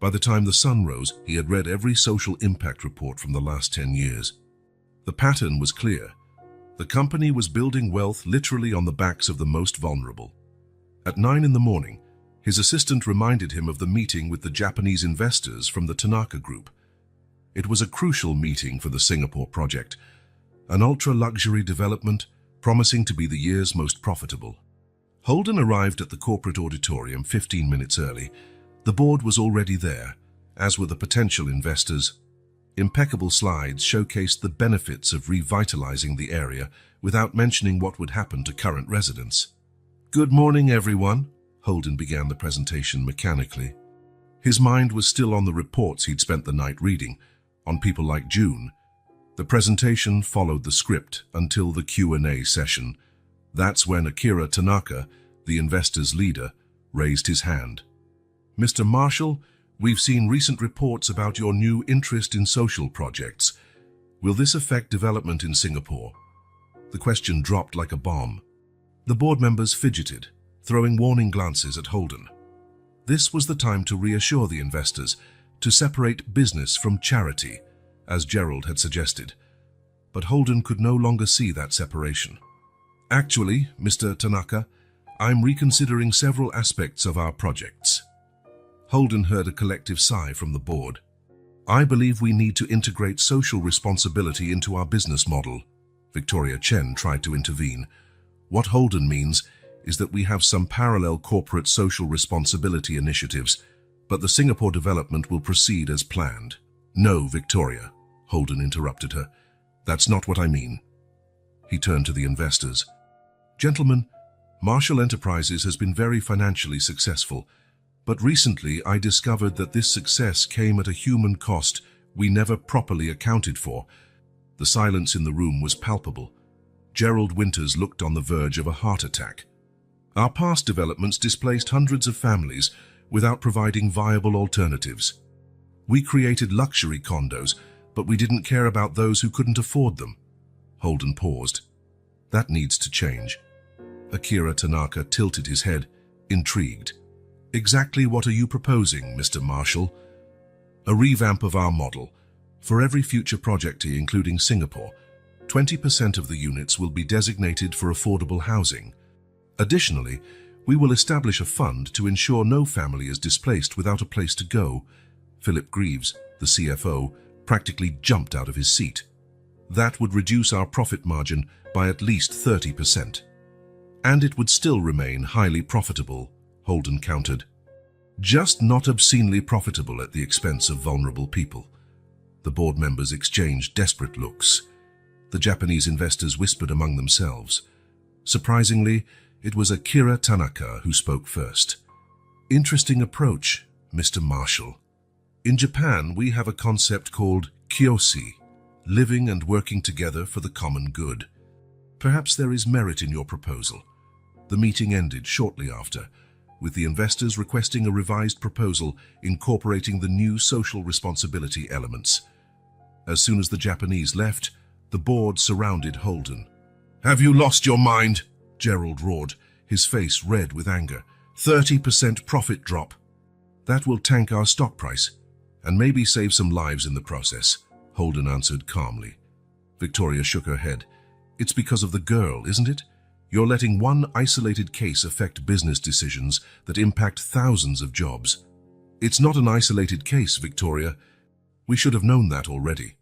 By the time the sun rose, he had read every social impact report from the last 10 years. The pattern was clear. The company was building wealth literally on the backs of the most vulnerable. At 9 in the morning, his assistant reminded him of the meeting with the Japanese investors from the Tanaka Group. It was a crucial meeting for the Singapore project, an ultra-luxury development promising to be the year's most profitable. Holden arrived at the corporate auditorium 15 minutes early. The board was already there, as were the potential investors. Impeccable slides showcased the benefits of revitalizing the area without mentioning what would happen to current residents. "Good morning, everyone," Holden began the presentation mechanically. His mind was still on the reports he'd spent the night reading, on people like June. The presentation followed the script until the Q&A session. That's when Akira Tanaka, the investor's leader, raised his hand. "Mr. Marshall, we've seen recent reports about your new interest in social projects. Will this affect development in Singapore?" The question dropped like a bomb. The board members fidgeted, throwing warning glances at Holden. This was the time to reassure the investors, to separate business from charity, as Gerald had suggested. But Holden could no longer see that separation. "Actually, Mr. Tanaka, I'm reconsidering several aspects of our projects." Holden heard a collective sigh from the board. "I believe we need to integrate social responsibility into our business model." Victoria Chen tried to intervene. "What Holden means is that we have some parallel corporate social responsibility initiatives, but the Singapore development will proceed as planned." "No, Victoria," Holden interrupted her. "That's not what I mean." He turned to the investors. "Gentlemen, Marshall Enterprises has been very financially successful, but recently I discovered that this success came at a human cost we never properly accounted for." The silence in the room was palpable. Gerald Winters looked on the verge of a heart attack. "Our past developments displaced hundreds of families without providing viable alternatives. We created luxury condos, but we didn't care about those who couldn't afford them." Holden paused. "That needs to change." Akira Tanaka tilted his head, intrigued. "Exactly what are you proposing, Mr. Marshall?" "A revamp of our model. For every future projectee, including Singapore, 20% of the units will be designated for affordable housing. Additionally, we will establish a fund to ensure no family is displaced without a place to go." Philip Greaves, the CFO, practically jumped out of his seat. "That would reduce our profit margin by at least 30%. And it would still remain highly profitable," Holden countered. "Just not obscenely profitable at the expense of vulnerable people." The board members exchanged desperate looks. The Japanese investors whispered among themselves. Surprisingly, it was Akira Tanaka who spoke first. "Interesting approach, Mr. Marshall. In Japan, we have a concept called kyoshi, living and working together for the common good. Perhaps there is merit in your proposal." The meeting ended shortly after, with the investors requesting a revised proposal incorporating the new social responsibility elements. As soon as the Japanese left, the board surrounded Holden. "Have you lost your mind?" Gerald roared, his face red with anger. 30% profit drop. "That will tank our stock price, and maybe save some lives in the process," Holden answered calmly. Victoria shook her head. "It's because of the girl, isn't it? You're letting one isolated case affect business decisions that impact thousands of jobs. It's not an isolated case, Victoria. We should have known that already.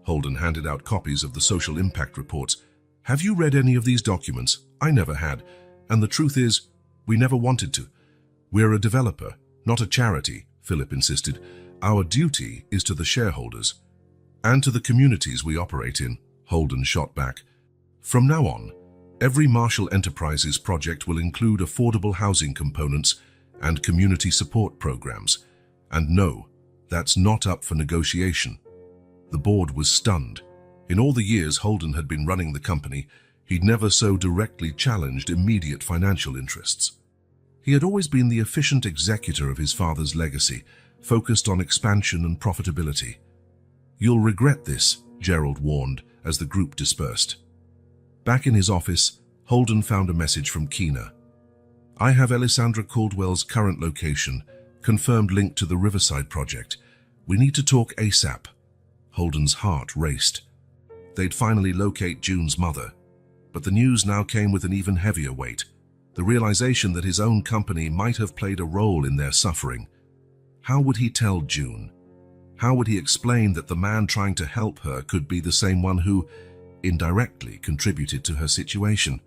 Holden handed out copies of the social impact reports. Have you read any of these documents? I never had. And the truth is, we never wanted to. We're a developer, not a charity, Philip insisted. Our duty is to the shareholders. And to the communities we operate in, Holden shot back. From now on, every Marshall Enterprises project will include affordable housing components and community support programs. And no, that's not up for negotiation. The board was stunned. In all the years Holden had been running the company, he'd never so directly challenged immediate financial interests. He had always been the efficient executor of his father's legacy, focused on expansion and profitability. You'll regret this, Gerald warned as the group dispersed. Back in his office, Holden found a message from Keena. I have Alessandra Caldwell's current location, confirmed link to the Riverside project. We need to talk ASAP. Holden's heart raced. They'd finally locate June's mother. But the news now came with an even heavier weight. The realization that his own company might have played a role in their suffering. How would he tell June? How would he explain that the man trying to help her could be the same one who, indirectly, contributed to her situation?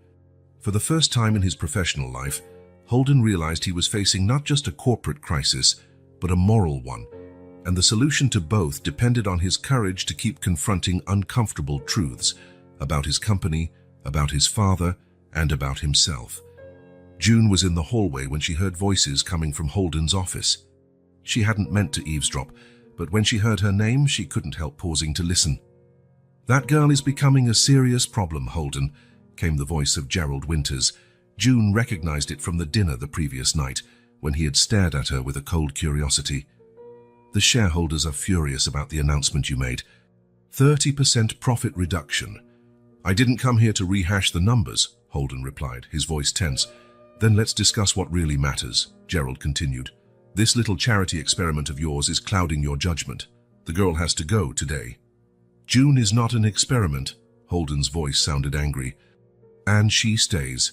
For the first time in his professional life, Holden realized he was facing not just a corporate crisis, but a moral one, and the solution to both depended on his courage to keep confronting uncomfortable truths about his company, about his father, and about himself. June was in the hallway when she heard voices coming from Holden's office. She hadn't meant to eavesdrop, but when she heard her name, she couldn't help pausing to listen. That girl is becoming a serious problem, Holden, came the voice of Gerald Winters. June recognized it from the dinner the previous night, when he had stared at her with a cold curiosity. The shareholders are furious about the announcement you made. 30% profit reduction. I didn't come here to rehash the numbers, Holden replied, his voice tense. Then let's discuss what really matters, Gerald continued. This little charity experiment of yours is clouding your judgment. The girl has to go today. June is not an experiment, Holden's voice sounded angry. And she stays.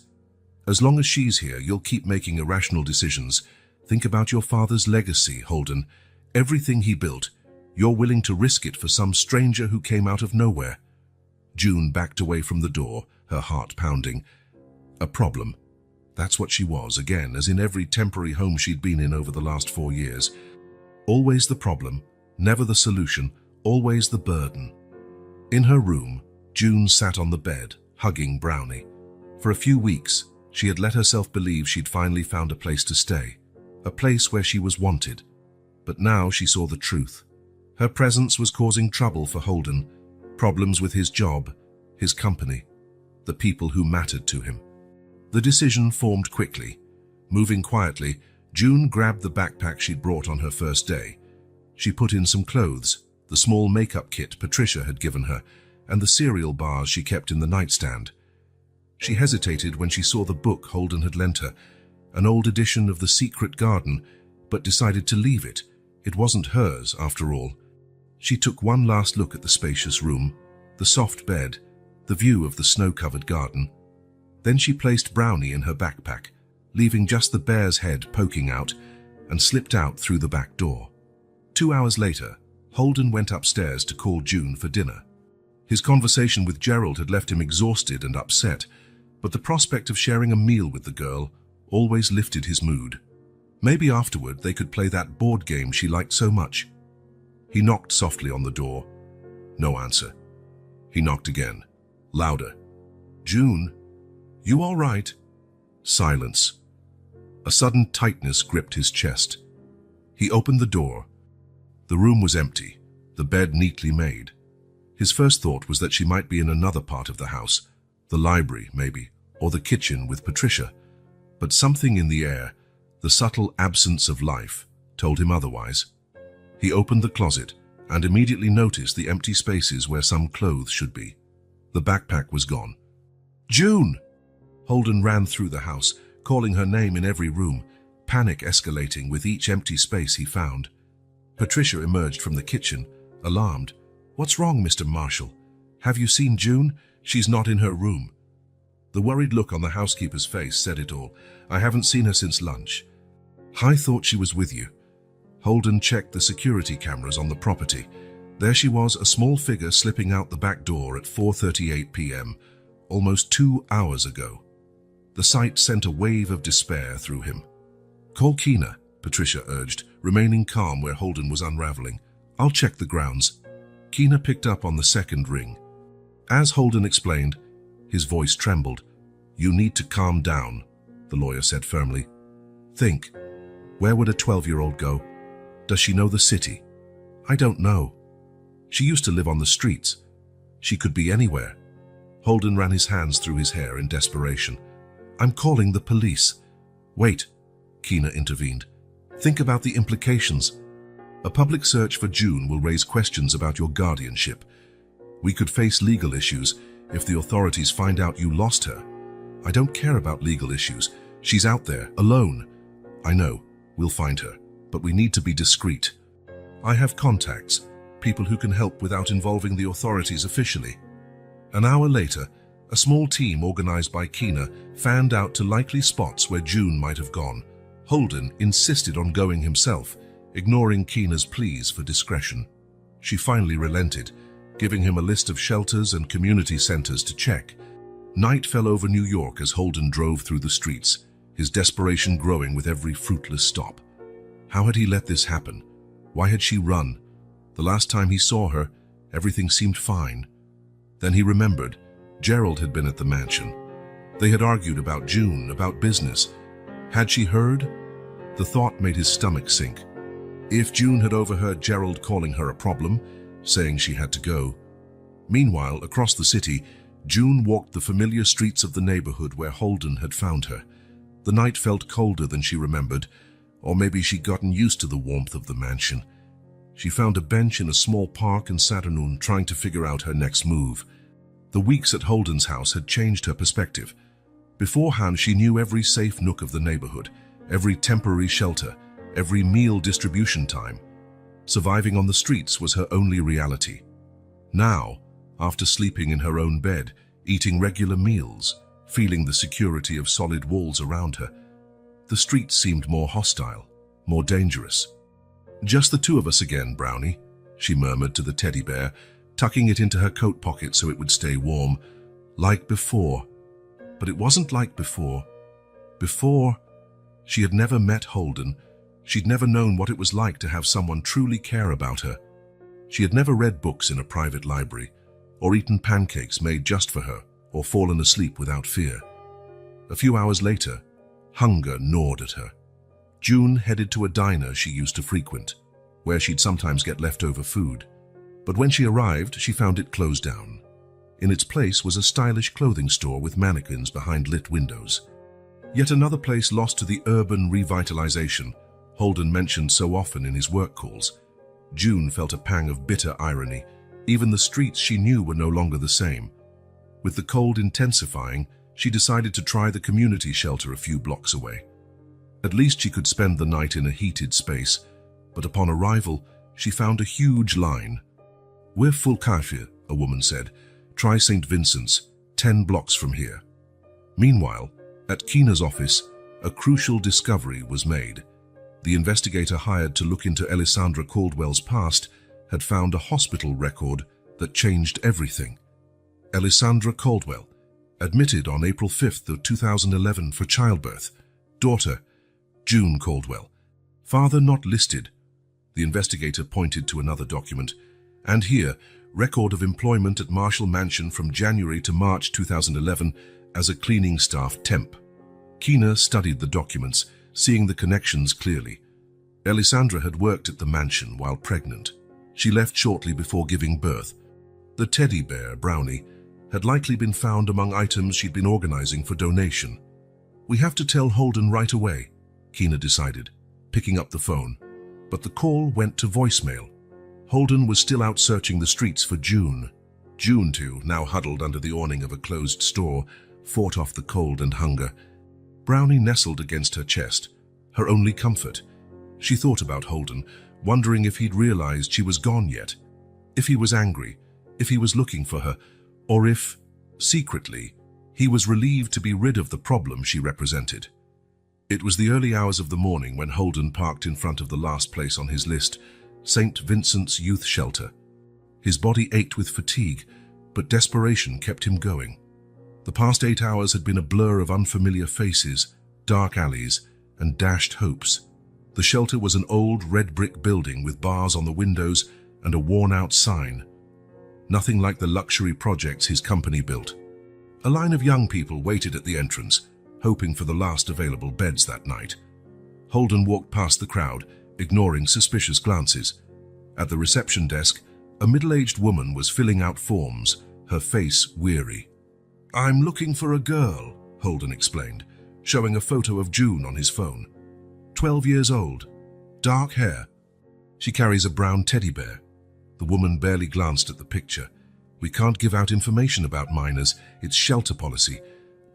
As long as she's here, you'll keep making irrational decisions. Think about your father's legacy, Holden. Everything he built, you're willing to risk it for some stranger who came out of nowhere. June backed away from the door, her heart pounding. A problem. That's what she was, again, as in every temporary home she'd been in over the last 4 years. Always the problem, never the solution, always the burden. In her room, June sat on the bed, hugging Brownie. For a few weeks, she had let herself believe she'd finally found a place to stay, a place where she was wanted. But now she saw the truth. Her presence was causing trouble for Holden, problems with his job, his company, the people who mattered to him. The decision formed quickly. Moving quietly, June grabbed the backpack she'd brought on her first day. She put in some clothes, the small makeup kit Patricia had given her, and the cereal bars she kept in the nightstand. She hesitated when she saw the book Holden had lent her, an old edition of The Secret Garden, but decided to leave it. It wasn't hers, after all. She took one last look at the spacious room, the soft bed, the view of the snow-covered garden. Then she placed Brownie in her backpack, leaving just the bear's head poking out, and slipped out through the back door. 2 hours later, Holden went upstairs to call June for dinner. His conversation with Gerald had left him exhausted and upset, but the prospect of sharing a meal with the girl always lifted his mood. Maybe afterward they could play that board game she liked so much. He knocked softly on the door. No answer. He knocked again, louder. June? You all right? Silence. A sudden tightness gripped his chest. He opened the door. The room was empty, the bed neatly made. His first thought was that she might be in another part of the house, the library, maybe, or the kitchen with Patricia. But something in the air, the subtle absence of life, told him otherwise. He opened the closet and immediately noticed the empty spaces where some clothes should be. The backpack was gone. June! Holden ran through the house, calling her name in every room, panic escalating with each empty space he found. Patricia emerged from the kitchen, alarmed. What's wrong, Mr. Marshall? Have you seen June? She's not in her room. The worried look on the housekeeper's face said it all. "I haven't seen her since lunch." "I thought she was with you." Holden checked the security cameras on the property. There she was, a small figure slipping out the back door at 4:38 p.m., almost 2 hours ago. The sight sent a wave of despair through him. "Call Keena," Patricia urged, remaining calm where Holden was unraveling. "I'll check the grounds." Keena picked up on the second ring. As Holden explained, his voice trembled. "You need to calm down," the lawyer said firmly. "Think, where would a 12-year-old go? Does she know the city? I don't know. She used to live on the streets. She could be anywhere." Holden ran his hands through his hair in desperation. "I'm calling the police." "Wait," Keena intervened. "Think about the implications. A public search for June will raise questions about your guardianship. We could face legal issues if the authorities find out you lost her." "I don't care about legal issues. She's out there, alone." "I know. We'll find her. But we need to be discreet. I have contacts, people who can help without involving the authorities officially." An hour later, a small team organized by Keena fanned out to likely spots where June might have gone. Holden insisted on going himself, ignoring Keena's pleas for discretion. She finally relented, giving him a list of shelters and community centers to check. Night fell over New York as Holden drove through the streets, his desperation growing with every fruitless stop. How had he let this happen? Why had she run? The last time he saw her, everything seemed fine. Then he remembered Gerald had been at the mansion. They had argued about June, about business. Had she heard? The thought made his stomach sink. If June had overheard Gerald calling her a problem, saying she had to go. Meanwhile, across the city, June walked the familiar streets of the neighborhood where Holden had found her. The night felt colder than she remembered, or maybe she'd gotten used to the warmth of the mansion. She found a bench in a small park in Saturnoon, trying to figure out her next move. The weeks at Holden's house had changed her perspective. Beforehand, she knew every safe nook of the neighborhood, every temporary shelter, every meal distribution time. Surviving on the streets was her only reality. Now, after sleeping in her own bed, eating regular meals, feeling the security of solid walls around her, the streets seemed more hostile, more dangerous. "Just the two of us again, Brownie," she murmured to the teddy bear, tucking it into her coat pocket so it would stay warm. "Like before." But it wasn't like before. Before, she had never met Holden. She'd never known what it was like to have someone truly care about her. She had never read books in a private library, or eaten pancakes made just for her, or fallen asleep without fear. A few hours later, hunger gnawed at her. June headed to a diner she used to frequent, where she'd sometimes get leftover food. But when she arrived, she found it closed down. In its place was a stylish clothing store with mannequins behind lit windows. Yet another place lost to the urban revitalization Holden mentioned so often in his work calls. June felt a pang of bitter irony. Even the streets she knew were no longer the same. With the cold intensifying, she decided to try the community shelter a few blocks away. At least she could spend the night in a heated space, but upon arrival, she found a huge line. "We're full kafir," a woman said. "Try St. Vincent's, 10 blocks from here." Meanwhile, at Keena's office, a crucial discovery was made. The investigator hired to look into Alessandra Caldwell's past had found a hospital record that changed everything. Alessandra Caldwell, admitted on April 5th of 2011 for childbirth. Daughter, June Caldwell. Father not listed. The investigator pointed to another document. And here, record of employment at Marshall Mansion from January to March 2011 as a cleaning staff temp. Keena studied the documents, seeing the connections clearly. Alessandra had worked at the mansion while pregnant. She left shortly before giving birth. The teddy bear, Brownie, had likely been found among items she'd been organizing for donation. "We have to tell Holden right away," Keena decided, picking up the phone. But the call went to voicemail. Holden was still out searching the streets for June. June, too, now huddled under the awning of a closed store, fought off the cold and hunger. Brownie nestled against her chest, her only comfort. She thought about Holden, wondering if he'd realized she was gone yet, if he was angry, if he was looking for her, or if, secretly, He was relieved to be rid of the problem she represented. It was the early hours of the morning when Holden parked in front of the last place on his list, St. Vincent's Youth Shelter. His body ached with fatigue, but desperation kept him going. The past 8 hours had been a blur of unfamiliar faces, dark alleys, and dashed hopes. The shelter was an old red brick building with bars on the windows and a worn-out sign. Nothing like the luxury projects his company built. A line of young people waited at the entrance, hoping for the last available beds that night. Holden walked past the crowd, ignoring suspicious glances. At the reception desk, a middle-aged woman was filling out forms, her face weary. "I'm looking for a girl," Holden explained, showing a photo of June on his phone. 12 years old, dark hair. She carries a brown teddy bear. The woman barely glanced at the picture. "We can't give out information about minors. It's shelter policy.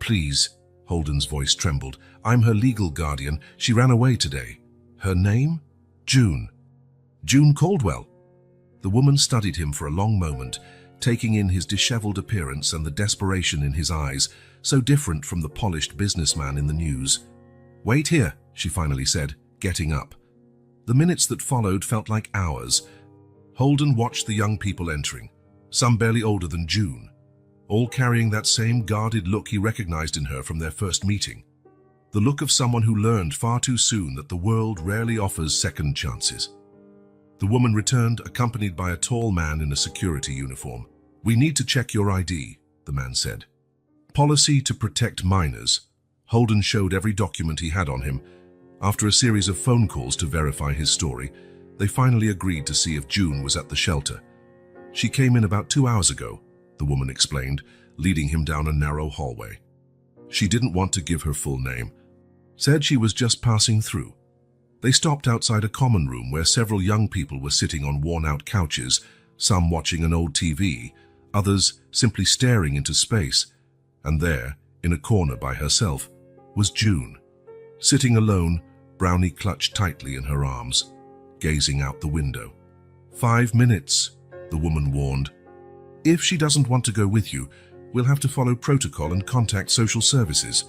Please," Holden's voice trembled. "I'm her legal guardian. She ran away today." "Her name?" "June." "June Caldwell." The woman studied him for a long moment, taking in his disheveled appearance and the desperation in his eyes, so different from the polished businessman in the news. "Wait here," she finally said, getting up. The minutes that followed felt like hours. Holden watched the young people entering, some barely older than June, all carrying that same guarded look he recognized in her from their first meeting. The look of someone who learned far too soon that the world rarely offers second chances. The woman returned, accompanied by a tall man in a security uniform. "We need to check your ID," the man said. Policy to protect minors. Holden showed every document he had on him. After a series of phone calls to verify his story, they finally agreed to see if June was at the shelter. "She came in about 2 hours ago," the woman explained, leading him down a narrow hallway. She didn't want to give her full name. Said she was just passing through. They stopped outside a common room where several young people were sitting on worn-out couches, some watching an old TV, others simply staring into space. And there, in a corner by herself, was June. Sitting alone, Brownie clutched tightly in her arms, gazing out the window. 5 minutes, the woman warned. "If she doesn't want to go with you, we'll have to follow protocol and contact social services."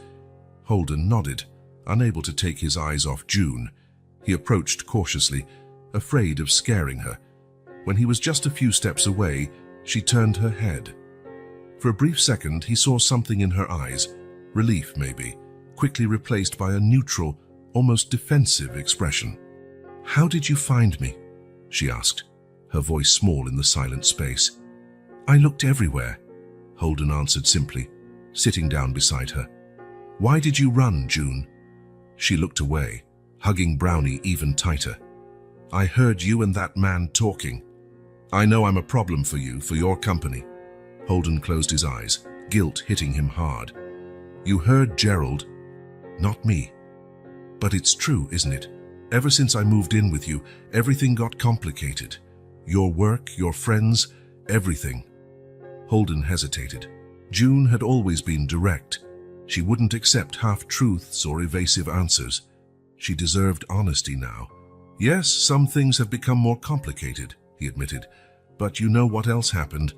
Holden nodded, unable to take his eyes off June. He approached cautiously, afraid of scaring her. When he was just a few steps away, she turned her head. For a brief second, he saw something in her eyes, relief maybe, quickly replaced by a neutral, almost defensive expression. "How did you find me?" she asked, her voice small in the silent space. "I looked everywhere," Holden answered simply, sitting down beside her. "Why did you run, June?" She looked away, hugging Brownie even tighter. "I heard you and that man talking. I know I'm a problem for you, for your company." Holden closed his eyes, guilt hitting him hard. "You heard Gerald, not me. But it's true, isn't it? Ever since I moved in with you, everything got complicated. Your work, your friends, everything." Holden hesitated. June had always been direct. She wouldn't accept half-truths or evasive answers. She deserved honesty now. "Yes, some things have become more complicated," he admitted. "But you know what else happened?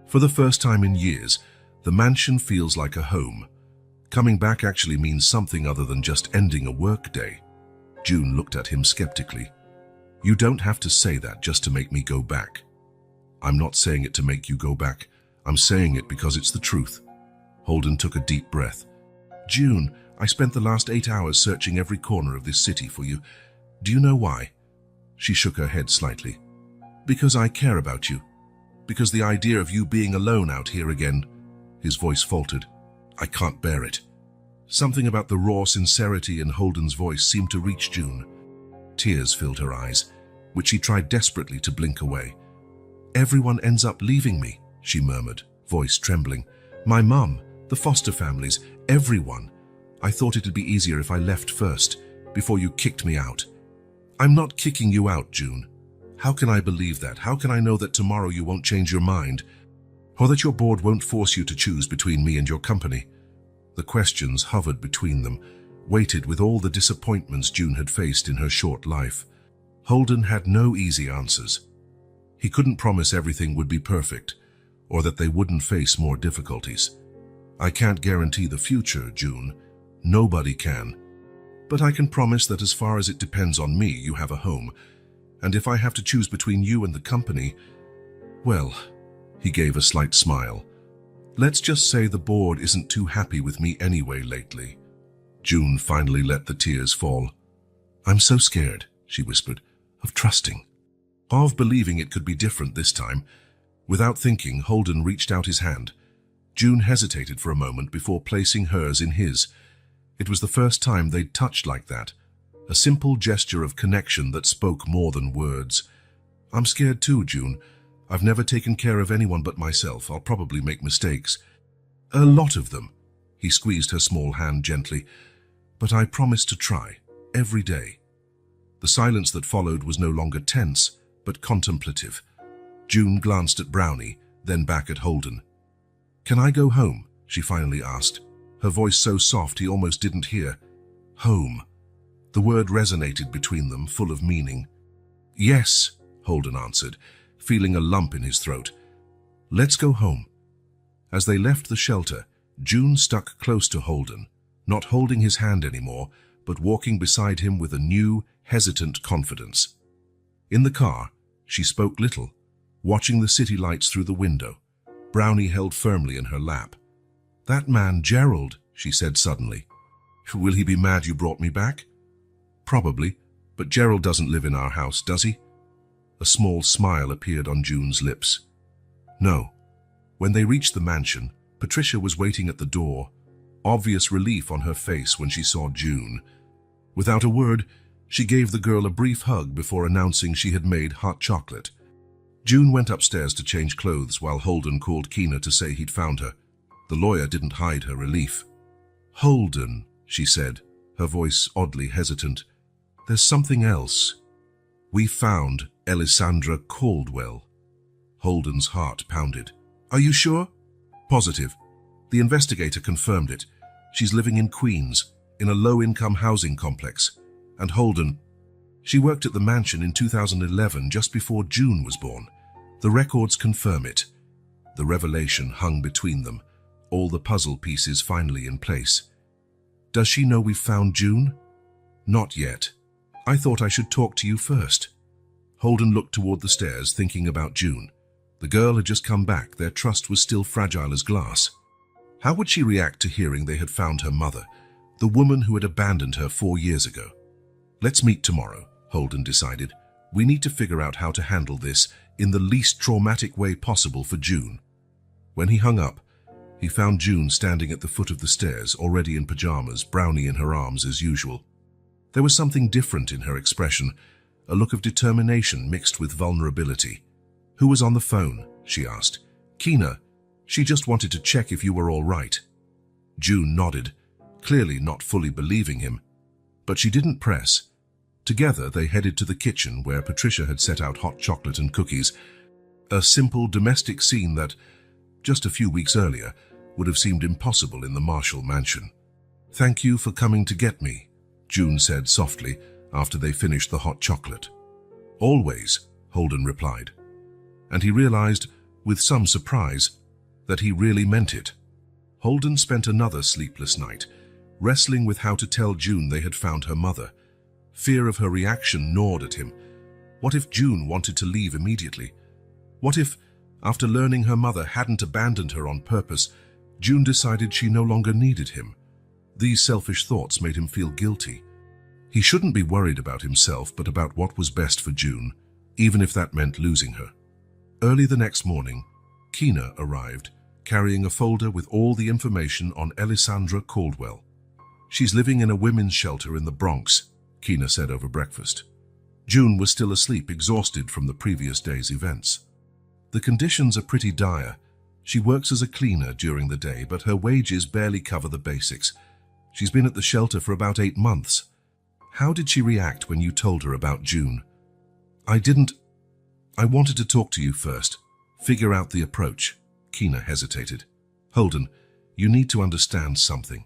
For the first time in years, the mansion feels like a home. Coming back actually means something other than just ending a work day." June looked at him skeptically. "You don't have to say that just to make me go back." "I'm not saying it to make you go back. I'm saying it because it's the truth." Holden took a deep breath. "June, I spent the last 8 hours searching every corner of this city for you. Do you know why?" She shook her head slightly. "Because I care about you. Because the idea of you being alone out here again," his voice faltered, "I can't bear it." Something about the raw sincerity in Holden's voice seemed to reach June. Tears filled her eyes, which she tried desperately to blink away. "Everyone ends up leaving me," she murmured, voice trembling. "My mum, the foster families, everyone. I thought it'd be easier if I left first, before you kicked me out." "I'm not kicking you out, June. How can I believe that? How can I know that tomorrow you won't change your mind? Or that your board won't force you to choose between me and your company?" The questions hovered between them, weighted with all the disappointments June had faced in her short life. Holden had no easy answers. He couldn't promise everything would be perfect, or that they wouldn't face more difficulties. I can't guarantee the future, June. Nobody can. But I can promise that as far as it depends on me, you have a home. And if I have to choose between you and the company, well, he gave a slight smile. Let's just say the board isn't too happy with me anyway lately. June finally let the tears fall. I'm so scared, she whispered, of trusting. Of believing it could be different this time. Without thinking, Holden reached out his hand. June hesitated for a moment before placing hers in his. It was the first time they'd touched like that. A simple gesture of connection that spoke more than words. I'm scared too, June. I've never taken care of anyone but myself. I'll probably make mistakes. A lot of them. He squeezed her small hand gently. But I promise to try, every day. The silence that followed was no longer tense, but contemplative. June glanced at Brownie, then back at Holden. Can I go home? She finally asked, her voice so soft he almost didn't hear. Home. The word resonated between them, full of meaning. Yes, Holden answered, feeling a lump in his throat. Let's go home. As they left the shelter, June stuck close to Holden, not holding his hand anymore, but walking beside him with a new, hesitant confidence. In the car, she spoke little, watching the city lights through the window. Brownie held firmly in her lap. That man, Gerald, she said suddenly. Will he be mad you brought me back? Probably, but Gerald doesn't live in our house, does he? A small smile appeared on June's lips. No. When they reached the mansion, Patricia was waiting at the door, obvious relief on her face when she saw June. Without a word, she gave the girl a brief hug before announcing she had made hot chocolate. June went upstairs to change clothes while Holden called Keena to say he'd found her. The lawyer didn't hide her relief. Holden, she said, her voice oddly hesitant. There's something else. We found Alessandra Caldwell. Holden's heart pounded. Are you sure? Positive. The investigator confirmed it. She's living in Queens, in a low-income housing complex. And Holden, she worked at the mansion in 2011, just before June was born. The records confirm it. The revelation hung between them, all the puzzle pieces finally in place. Does she know we've found June? Not yet. I thought I should talk to you first. Holden looked toward the stairs, thinking about June. The girl had just come back. Their trust was still fragile as glass. How would she react to hearing they had found her mother, the woman who had abandoned her 4 years ago? Let's meet tomorrow, Holden decided. We need to figure out how to handle this in the least traumatic way possible for June. When he hung up, he found June standing at the foot of the stairs, already in pajamas, Brownie in her arms as usual. There was something different in her expression, a look of determination mixed with vulnerability. Who was on the phone? She asked. Keena. She just wanted to check if you were all right. June nodded, clearly not fully believing him. But she didn't press. Together they headed to the kitchen where Patricia had set out hot chocolate and cookies, a simple domestic scene that, just a few weeks earlier, would have seemed impossible in the Marshall mansion. Thank you for coming to get me, June said softly after they finished the hot chocolate. Always, Holden replied. And he realized, with some surprise, that he really meant it. Holden spent another sleepless night, wrestling with how to tell June they had found her mother. Fear of her reaction gnawed at him. What if June wanted to leave immediately? What if, after learning her mother hadn't abandoned her on purpose, June decided she no longer needed him? These selfish thoughts made him feel guilty. He shouldn't be worried about himself, but about what was best for June, even if that meant losing her. Early the next morning, Keena arrived, carrying a folder with all the information on Alessandra Caldwell. She's living in a women's shelter in the Bronx, Keena said over breakfast. June was still asleep, exhausted from the previous day's events. The conditions are pretty dire. She works as a cleaner during the day, but her wages barely cover the basics. She's been at the shelter for about 8 months. How did she react when you told her about June? I wanted to talk to you first, figure out the approach. Keena hesitated. Holden, you need to understand something.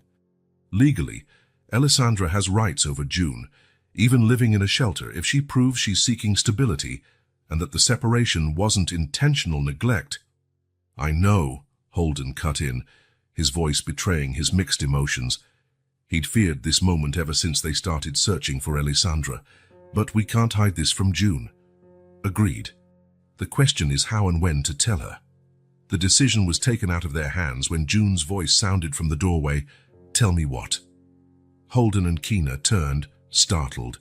Legally, Alessandra has rights over June, even living in a shelter, if she proves she's seeking stability and that the separation wasn't intentional neglect. I know, Holden cut in. his voice betraying his mixed emotions. He'd feared this moment ever since they started searching for Alessandra. But we can't hide this from June. Agreed. The question is how and when to tell her. The decision was taken out of their hands when June's voice sounded from the doorway. Tell me what? Holden and Keena turned, startled.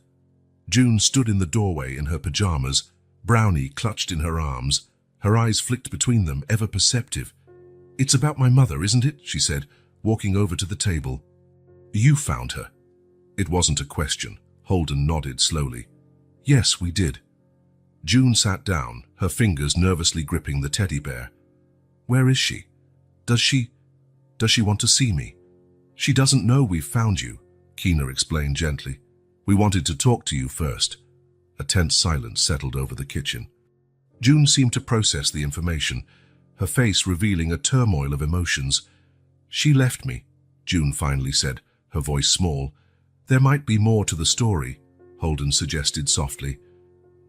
June stood in the doorway in her pajamas, Brownie clutched in her arms. Her eyes flicked between them, ever perceptive. It's about my mother, isn't it? She said, walking over to the table. You found her. It wasn't a question. Holden nodded slowly. Yes, we did. June sat down, her fingers nervously gripping the teddy bear. Where is she? Does she want to see me? She doesn't know we've found you, Keena explained gently. We wanted to talk to you first. A tense silence settled over the kitchen. June seemed to process the information, her face revealing a turmoil of emotions. She left me, June finally said, her voice small. There might be more to the story, Holden suggested softly.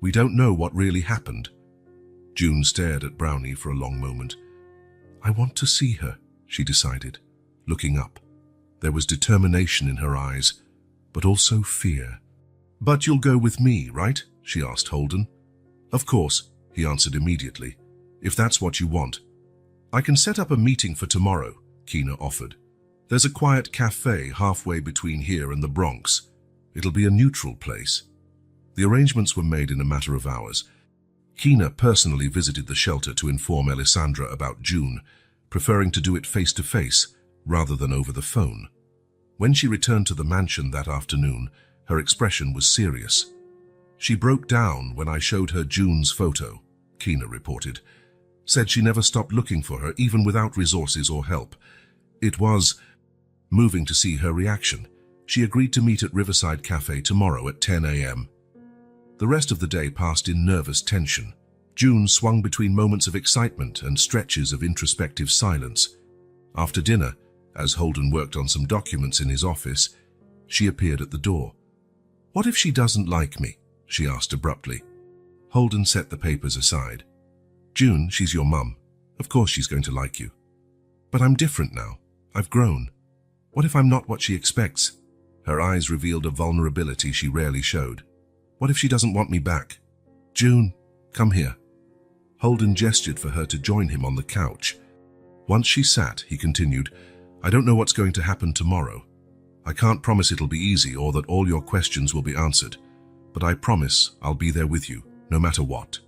We don't know what really happened. June stared at Brownie for a long moment. I want to see her, she decided, looking up. There was determination in her eyes, but also fear. But you'll go with me, right? She asked Holden. Of course, he answered immediately. If that's what you want. I can set up a meeting for tomorrow, Keena offered. There's a quiet cafe halfway between here and the Bronx. It'll be a neutral place. The arrangements were made in a matter of hours. Keena personally visited the shelter to inform Alessandra about June, preferring to do it face-to-face rather than over the phone. When she returned to the mansion that afternoon, her expression was serious. She broke down when I showed her June's photo, Keena reported. Said she never stopped looking for her, even without resources or help. It was moving to see her reaction. She agreed to meet at Riverside Cafe tomorrow at 10 a.m. The rest of the day passed in nervous tension. June swung between moments of excitement and stretches of introspective silence. After dinner, as Holden worked on some documents in his office, she appeared at the door. What if she doesn't like me? She asked abruptly. Holden set the papers aside. June, she's your mum. Of course she's going to like you. But I'm different now. I've grown. What if I'm not what she expects? Her eyes revealed a vulnerability she rarely showed. What if she doesn't want me back? June, come here. Holden gestured for her to join him on the couch. Once she sat, he continued, I don't know what's going to happen tomorrow. I can't promise it'll be easy or that all your questions will be answered, but I promise I'll be there with you, no matter what.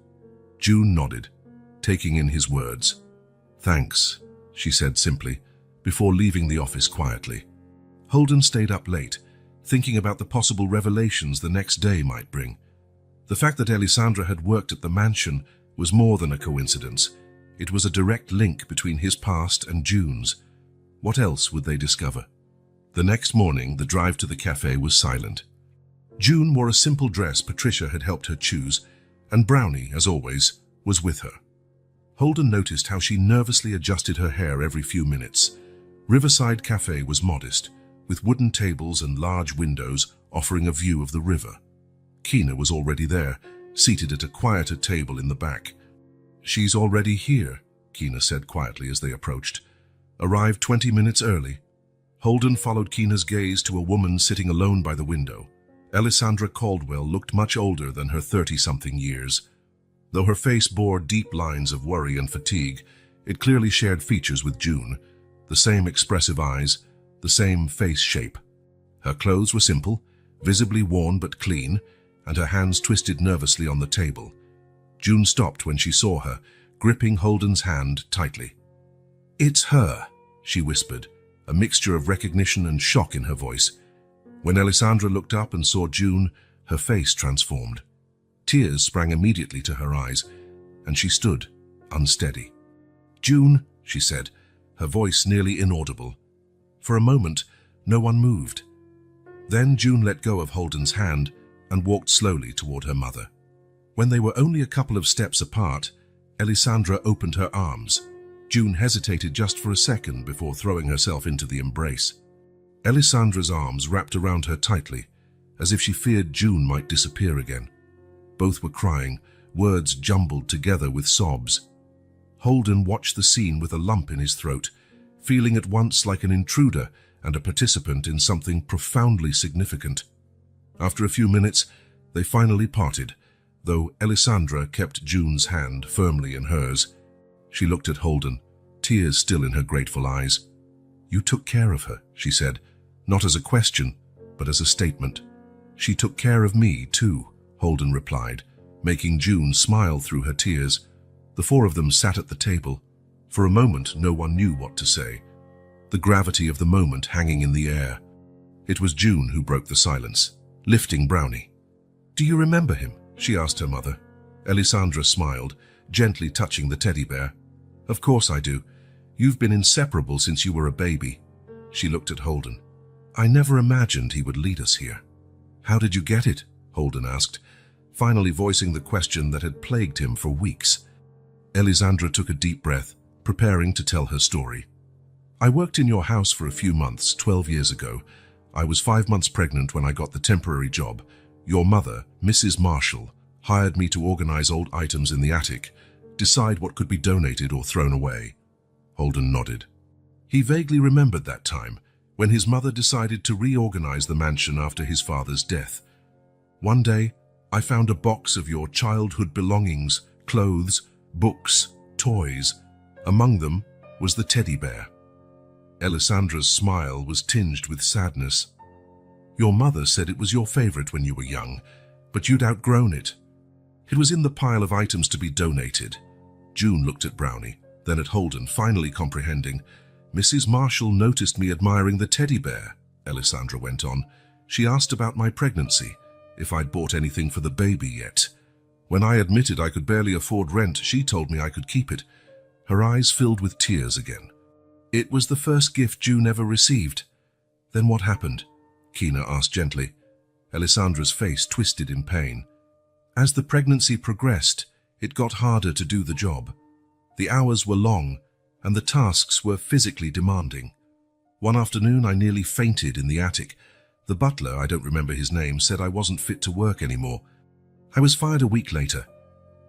June nodded, taking in his words. Thanks, she said simply, before leaving the office quietly. Holden stayed up late, thinking about the possible revelations the next day might bring. The fact that Alessandra had worked at the mansion was more than a coincidence. It was a direct link between his past and June's. What else would they discover? The next morning, the drive to the cafe was silent. June wore a simple dress Patricia had helped her choose, and Brownie, as always, was with her. Holden noticed how she nervously adjusted her hair every few minutes. Riverside Cafe was modest, with wooden tables and large windows offering a view of the river. Keena was already there, seated at a quieter table in the back. She's already here, Keena said quietly as they approached. Arrived 20 minutes early. Holden followed Keena's gaze to a woman sitting alone by the window. Alessandra Caldwell looked much older than her 30-something years. Though her face bore deep lines of worry and fatigue, it clearly shared features with June, the same expressive eyes, the same face shape. Her clothes were simple, visibly worn but clean, and her hands twisted nervously on the table. June stopped when she saw her, gripping Holden's hand tightly. It's her, she whispered, a mixture of recognition and shock in her voice. When Alessandra looked up and saw June, her face transformed. Tears sprang immediately to her eyes, and she stood, unsteady. June, she said, her voice nearly inaudible. For a moment, no one moved. Then June let go of Holden's hand and walked slowly toward her mother. When they were only a couple of steps apart, Alessandra opened her arms. June hesitated just for a second before throwing herself into the embrace. Alessandra's arms wrapped around her tightly, as if she feared June might disappear again. Both were crying, words jumbled together with sobs. Holden watched the scene with a lump in his throat, feeling at once like an intruder and a participant in something profoundly significant. After a few minutes, they finally parted, though Alessandra kept June's hand firmly in hers. She looked at Holden, tears still in her grateful eyes. "You took care of her," she said, not as a question, but as a statement. "She took care of me, too," Holden replied, making June smile through her tears. The four of them sat at the table. For a moment, no one knew what to say, the gravity of the moment hanging in the air. It was June who broke the silence, lifting Brownie. "Do you remember him?" she asked her mother. Alessandra smiled, gently touching the teddy bear. "Of course I do. You've been inseparable since you were a baby." She looked at Holden. "I never imagined he would lead us here." "How did you get it?" Holden asked, finally voicing the question that had plagued him for weeks. Alessandra took a deep breath, preparing to tell her story. "I worked in your house for a few months, 12 years ago. I was 5 months pregnant when I got the temporary job. Your mother, Mrs. Marshall, hired me to organize old items in the attic, decide what could be donated or thrown away." Holden nodded. He vaguely remembered that time, when his mother decided to reorganize the mansion after his father's death. "One day, I found a box of your childhood belongings, clothes, books, toys. Among them was the teddy bear." Alessandra's smile was tinged with sadness. "Your mother said it was your favorite when you were young, but you'd outgrown it. It was in the pile of items to be donated." June looked at Brownie, then at Holden, finally comprehending. "Mrs. Marshall noticed me admiring the teddy bear," Alessandra went on. "She asked about my pregnancy, if I'd bought anything for the baby yet. When I admitted I could barely afford rent, she told me I could keep it." Her eyes filled with tears again. "It was the first gift June ever received." "Then what happened?" Kina asked gently. Alessandra's face twisted in pain. "As the pregnancy progressed, it got harder to do the job. The hours were long, and the tasks were physically demanding. One afternoon, I nearly fainted in the attic. The butler, I don't remember his name, said I wasn't fit to work anymore. I was fired a week later."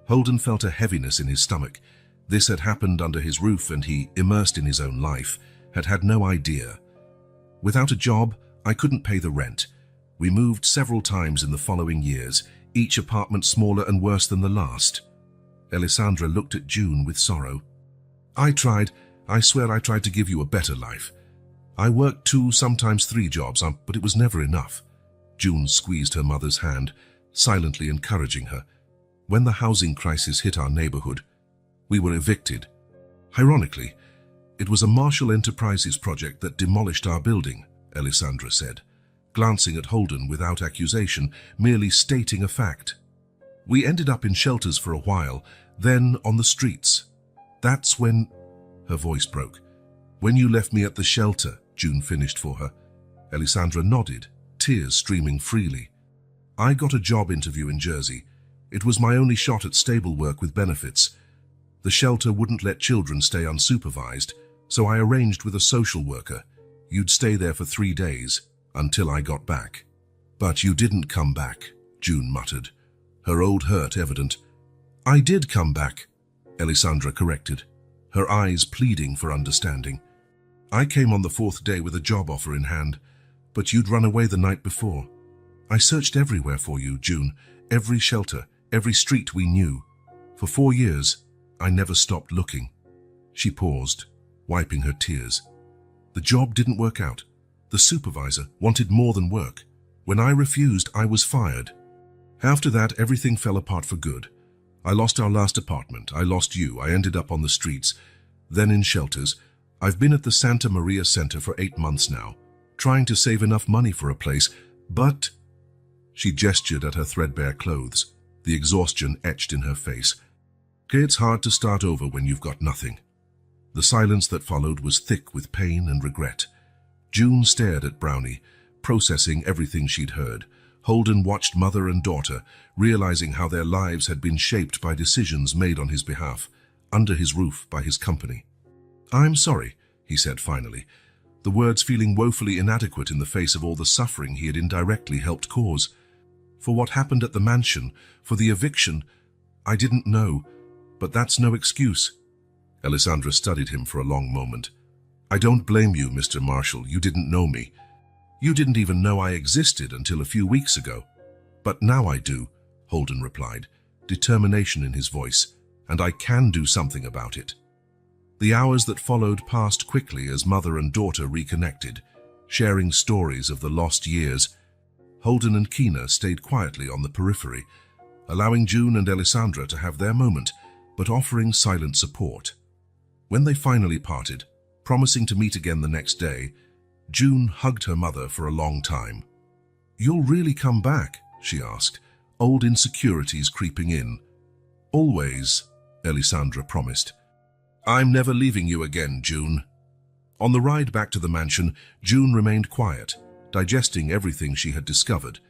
Holden felt a heaviness in his stomach. This had happened under his roof, and he, immersed in his own life, had had no idea. "Without a job, I couldn't pay the rent. We moved several times in the following years, each apartment smaller and worse than the last." Alessandra looked at June with sorrow. I swear I tried to give you a better life. I worked 2, sometimes 3 jobs, but it was never enough." June squeezed her mother's hand, silently encouraging her. "When the housing crisis hit our neighborhood, we were evicted. Ironically, it was a Marshall Enterprises project that demolished our building," Alessandra said, glancing at Holden without accusation, merely stating a fact. "We ended up in shelters for a while, then on the streets. That's when—" Her voice broke. "When you left me at the shelter," June finished for her. Alessandra nodded, tears streaming freely. "I got a job interview in Jersey. It was my only shot at stable work with benefits. The shelter wouldn't let children stay unsupervised, so I arranged with a social worker. You'd stay there for 3 days, until I got back." "But you didn't come back," June muttered, her old hurt evident. "I did come back," Alessandra corrected, her eyes pleading for understanding. "I came on the 4th day with a job offer in hand, but you'd run away the night before. I searched everywhere for you, June, every shelter, every street we knew. For 4 years, I never stopped looking." She paused, wiping her tears. "The job didn't work out. The supervisor wanted more than work. When I refused, I was fired. After that, everything fell apart for good. I lost our last apartment. I lost you. I ended up on the streets, then in shelters. I've been at the Santa Maria Center for 8 months now, trying to save enough money for a place, but—" She gestured at her threadbare clothes, the exhaustion etched in her face. "It's hard to start over when you've got nothing." The silence that followed was thick with pain and regret. June stared at Brownie, processing everything she'd heard. Holden watched mother and daughter, realizing how their lives had been shaped by decisions made on his behalf, under his roof by his company. "I'm sorry," he said finally, the words feeling woefully inadequate in the face of all the suffering he had indirectly helped cause. "For what happened at the mansion, for the eviction, I didn't know, but that's no excuse." Alessandra studied him for a long moment. I don't blame you, Mr. Marshall. You didn't know me. You didn't even know I existed until a few weeks ago. But now I do, Holden replied, determination in his voice, and I can do something about it. The hours that followed passed quickly as mother and daughter reconnected, sharing stories of the lost years. Holden and Kina stayed quietly on the periphery, allowing June and Alessandra to have their moment, but offering silent support. When they finally parted, promising to meet again the next day, June hugged her mother for a long time. "You'll really come back?" she asked, old insecurities creeping in. "Always," Alessandra promised. "I'm never leaving you again, June." On the ride back to the mansion, June remained quiet, digesting everything she had discovered.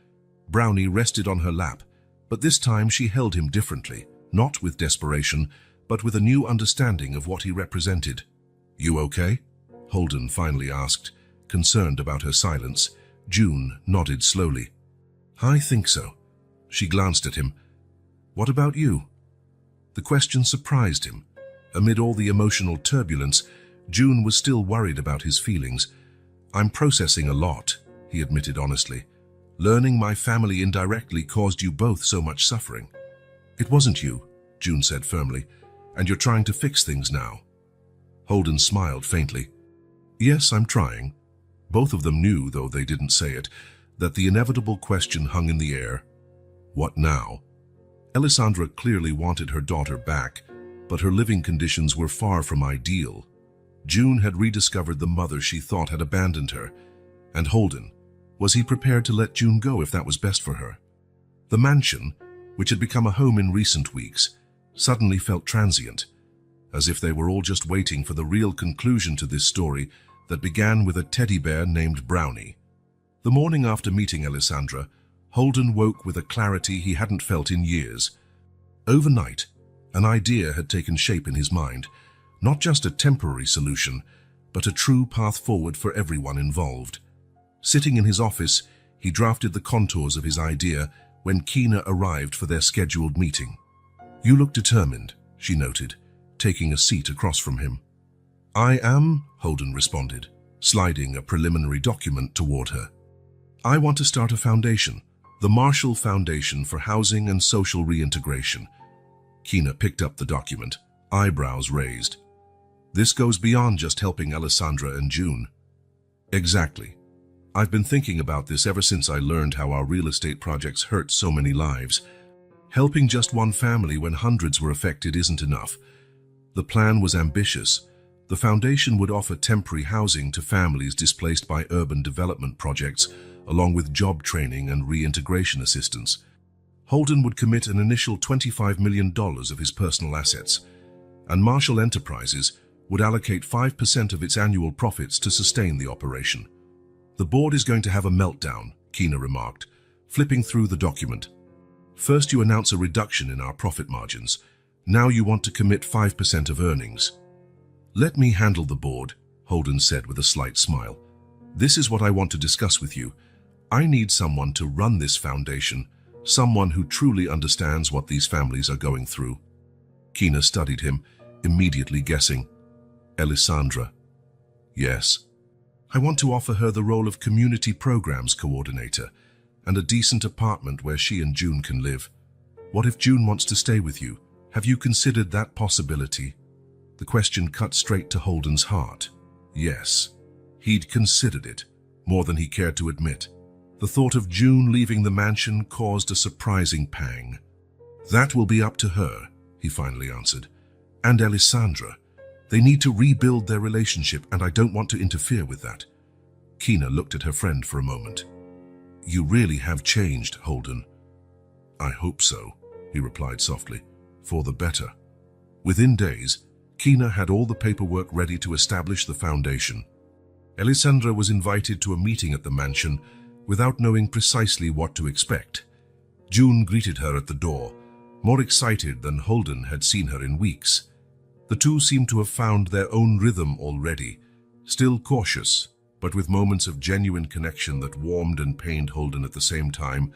Brownie rested on her lap, but this time she held him differently, not with desperation, but with a new understanding of what he represented. "You okay?" Holden finally asked, concerned about her silence. June nodded slowly. "I think so." She glanced at him. "What about you?" The question surprised him. Amid all the emotional turbulence, June was still worried about his feelings. "I'm processing a lot," he admitted honestly. "Learning my family indirectly caused you both so much suffering." "It wasn't you," June said firmly, "and you're trying to fix things now." Holden smiled faintly. "Yes, I'm trying." Both of them knew, though they didn't say it, that the inevitable question hung in the air. What now? Alessandra clearly wanted her daughter back, but her living conditions were far from ideal. June had rediscovered the mother she thought had abandoned her. And Holden, was he prepared to let June go if that was best for her? The mansion, which had become a home in recent weeks, suddenly felt transient, as if they were all just waiting for the real conclusion to this story that began with a teddy bear named Brownie. The morning after meeting Alessandra, Holden woke with a clarity he hadn't felt in years. Overnight, an idea had taken shape in his mind, not just a temporary solution, but a true path forward for everyone involved. Sitting in his office, he drafted the contours of his idea when Kina arrived for their scheduled meeting. "You look determined," she noted, taking a seat across from him. "I am," Holden responded, sliding a preliminary document toward her. "I want to start a foundation, the Marshall Foundation for Housing and Social Reintegration." Kina picked up the document, eyebrows raised. "This goes beyond just helping Alessandra and June." "Exactly. I've been thinking about this ever since I learned how our real estate projects hurt so many lives. Helping just one family when hundreds were affected isn't enough. The plan was ambitious. The foundation would offer temporary housing to families displaced by urban development projects, along with job training and reintegration assistance. Holden would commit an initial $25 million of his personal assets, and Marshall Enterprises would allocate 5% of its annual profits to sustain the operation. "The board is going to have a meltdown," Kina remarked, flipping through the document. "First you announce a reduction in our profit margins. Now you want to commit 5% of earnings." "Let me handle the board," Holden said with a slight smile. "This is what I want to discuss with you. I need someone to run this foundation, someone who truly understands what these families are going through." Kina studied him, immediately guessing. "Alessandra." "Yes. I want to offer her the role of community programs coordinator and a decent apartment where she and June can live. What if June wants to stay with you? Have you considered that possibility?" The question cut straight to Holden's heart. Yes, he'd considered it, more than he cared to admit. The thought of June leaving the mansion caused a surprising pang. "That will be up to her," he finally answered. "And Alessandra. They need to rebuild their relationship, and I don't want to interfere with that." Kina looked at her friend for a moment. "You really have changed, Holden." "I hope so," he replied softly, "for the better." Within days, Kina had all the paperwork ready to establish the foundation. Alessandra was invited to a meeting at the mansion without knowing precisely what to expect. June greeted her at the door, more excited than Holden had seen her in weeks. The two seemed to have found their own rhythm already, still cautious, but with moments of genuine connection that warmed and pained Holden at the same time.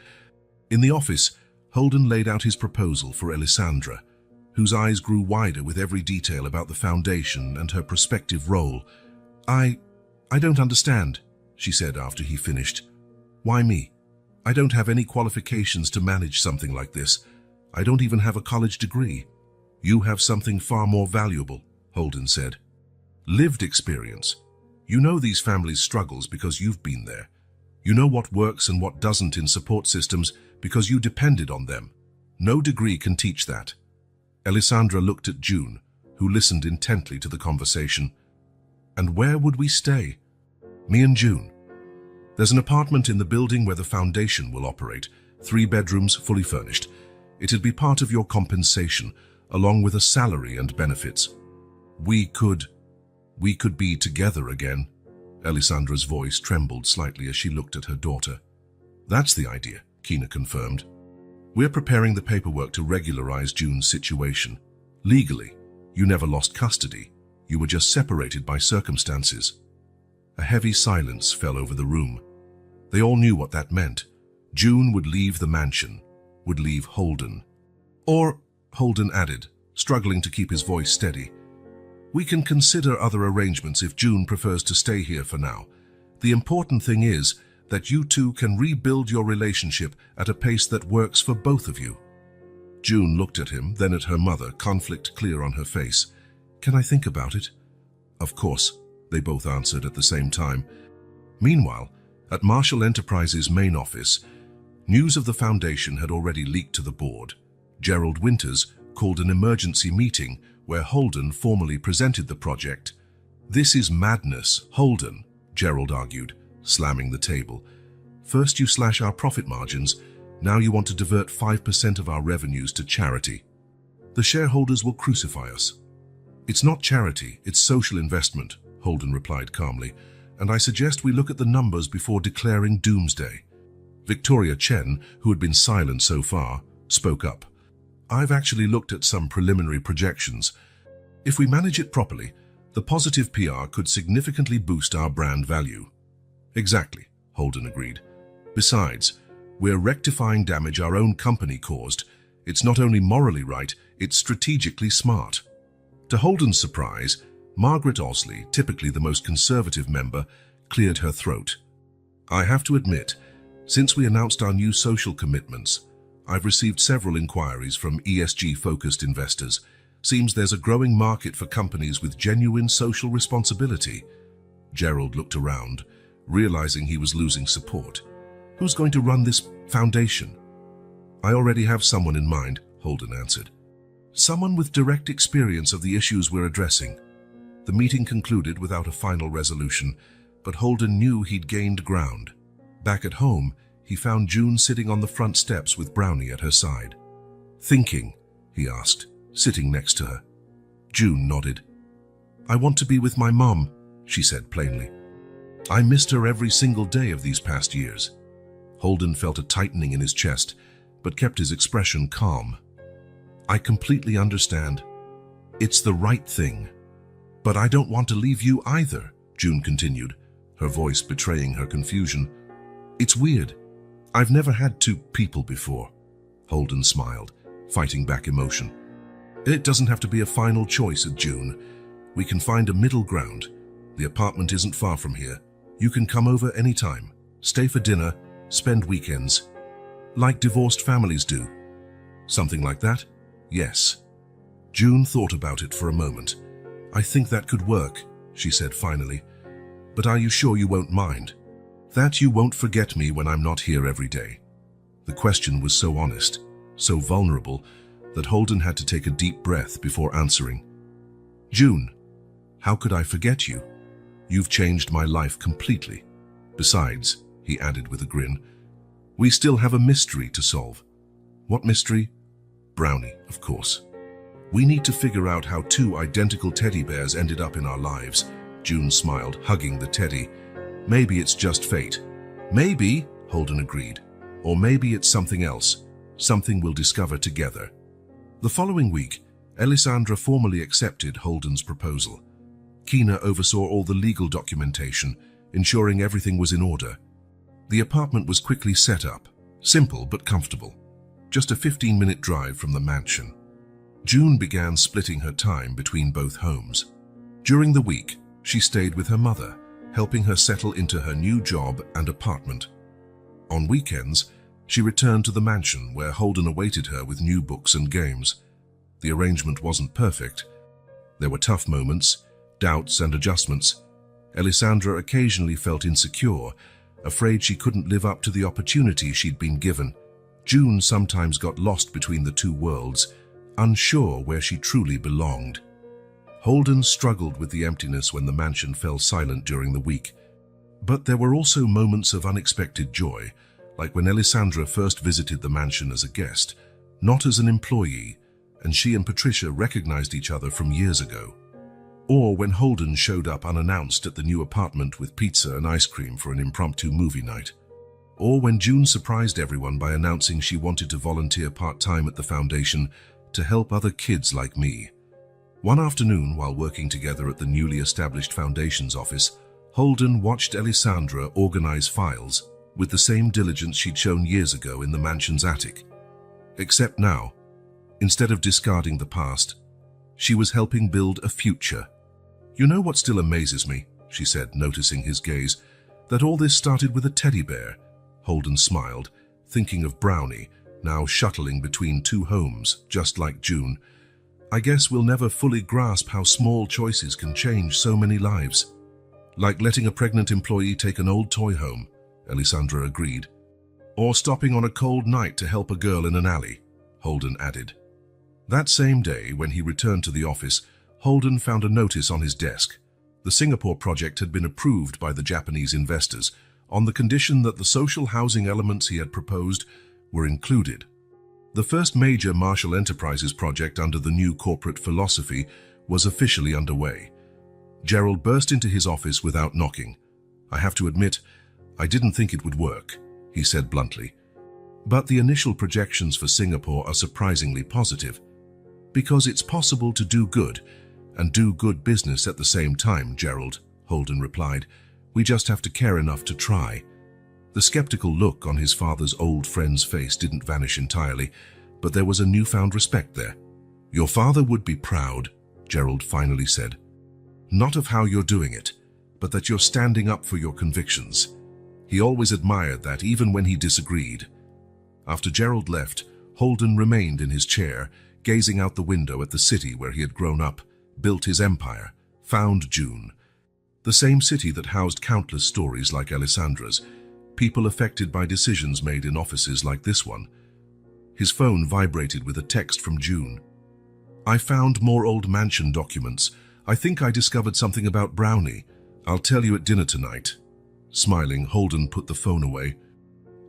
In the office, Holden laid out his proposal for Alessandra, whose eyes grew wider with every detail about the foundation and her prospective role. I don't understand, she said after he finished. Why me? I don't have any qualifications to manage something like this. I don't even have a college degree. You have something far more valuable, Holden said. Lived experience. You know these families' struggles because you've been there. You know what works and what doesn't in support systems because you depended on them. No degree can teach that. Alessandra looked at June, who listened intently to the conversation. And where would we stay? Me and June. There's an apartment in the building where the foundation will operate, 3 bedrooms, fully furnished. It'd be part of your compensation, along with a salary and benefits. We could be together again. Alessandra's voice trembled slightly as she looked at her daughter. That's the idea, Kina confirmed. We're preparing the paperwork to regularize June's situation. Legally, you never lost custody. You were just separated by circumstances. A heavy silence fell over the room. They all knew what that meant. June would leave the mansion, would leave Holden. Or, Holden added, struggling to keep his voice steady, we can consider other arrangements if June prefers to stay here for now. The important thing is that you two can rebuild your relationship at a pace that works for both of you. June looked at him, then at her mother, conflict clear on her face. Can I think about it? Of course, they both answered at the same time. Meanwhile, at Marshall Enterprises' main office, news of the foundation had already leaked to the board. Gerald Winters called an emergency meeting where Holden formally presented the project. This is madness, Holden, Gerald argued, slamming the table. First you slash our profit margins, now you want to divert 5% of our revenues to charity. The shareholders will crucify us. It's not charity, it's social investment, Holden replied calmly, and I suggest we look at the numbers before declaring doomsday. Victoria Chen, who had been silent so far, spoke up. I've actually looked at some preliminary projections. If we manage it properly, the positive PR could significantly boost our brand value. Exactly, Holden agreed. Besides, we're rectifying damage our own company caused. It's not only morally right, it's strategically smart. To Holden's surprise, Margaret Osley, typically the most conservative member, cleared her throat. I have to admit, since we announced our new social commitments, I've received several inquiries from ESG-focused investors. Seems there's a growing market for companies with genuine social responsibility. Gerald looked around, realizing he was losing support. Who's going to run this foundation? I already have someone in mind, Holden answered. Someone with direct experience of the issues we're addressing. The meeting concluded without a final resolution, but Holden knew he'd gained ground. Back at home, he found June sitting on the front steps with Brownie at her side. Thinking, he asked, sitting next to her. June nodded. I want to be with my mom, she said plainly. I missed her every single day of these past years. Holden felt a tightening in his chest, but kept his expression calm. I completely understand. It's the right thing. But I don't want to leave you either, June continued, her voice betraying her confusion. It's weird. I've never had two people before. Holden smiled, fighting back emotion. It doesn't have to be a final choice at June. We can find a middle ground. The apartment isn't far from here. You can come over anytime, stay for dinner, spend weekends. Like divorced families do. Something like that? Yes. June thought about it for a moment. I think that could work, she said finally. But are you sure you won't mind? That you won't forget me when I'm not here every day. The question was so honest, so vulnerable, that Holden had to take a deep breath before answering. June, how could I forget you? You've changed my life completely. Besides, he added with a grin, we still have a mystery to solve. What mystery? Brownie, of course. We need to figure out how two identical teddy bears ended up in our lives. June smiled, hugging the teddy. Maybe it's just fate. Maybe, Holden agreed. Or maybe it's something else. Something we'll discover together. The following week, Alessandra formally accepted Holden's proposal. Kina oversaw all the legal documentation, ensuring everything was in order. The apartment was quickly set up, simple but comfortable. Just a 15-minute drive from the mansion. June began splitting her time between both homes. During the week, She stayed with her mother, helping her settle into her new job and apartment. On weekends, she returned to the mansion where Holden awaited her with new books and games. The arrangement wasn't perfect. There were tough moments, doubts and adjustments. Alessandra occasionally felt insecure, afraid she couldn't live up to the opportunity she'd been given. June sometimes got lost between the two worlds, unsure where she truly belonged. Holden struggled with the emptiness when the mansion fell silent during the week. But there were also moments of unexpected joy, like when Alessandra first visited the mansion as a guest, not as an employee, and she and Patricia recognized each other from years ago. Or when Holden showed up unannounced at the new apartment with pizza and ice cream for an impromptu movie night. Or when June surprised everyone by announcing she wanted to volunteer part-time at the foundation to help other kids like me. One afternoon, while working together at the newly established foundation's office, Holden watched Alessandra organize files with the same diligence she'd shown years ago in the mansion's attic. Except now, instead of discarding the past, she was helping build a future. "You know what still amazes me," she said, noticing his gaze, "that all this started with a teddy bear." Holden smiled, thinking of Brownie, now shuttling between two homes, just like June. "I guess we'll never fully grasp how small choices can change so many lives." "Like letting a pregnant employee take an old toy home," Alessandra agreed. "Or stopping on a cold night to help a girl in an alley," Holden added. That same day, when he returned to the office, Holden found a notice on his desk. The Singapore project had been approved by the Japanese investors on the condition that the social housing elements he had proposed were included. The first major Marshall Enterprises project under the new corporate philosophy was officially underway. Gerald burst into his office without knocking. "I have to admit, I didn't think it would work," he said bluntly. "But the initial projections for Singapore are surprisingly positive. Because it's possible to do good and do good business at the same time, Gerald," Holden replied. "We just have to care enough to try." The skeptical look on his father's old friend's face didn't vanish entirely, but there was a newfound respect there. "Your father would be proud," Gerald finally said. "Not of how you're doing it, but that you're standing up for your convictions. He always admired that, even when he disagreed." After Gerald left, Holden remained in his chair, gazing out the window at the city where he had grown up, built his empire, found June. The same city that housed countless stories like Alessandra's, people affected by decisions made in offices like this one. His phone vibrated with a text from June. "I found more old mansion documents. I think I discovered something about Brownie. I'll tell you at dinner tonight." Smiling, Holden put the phone away.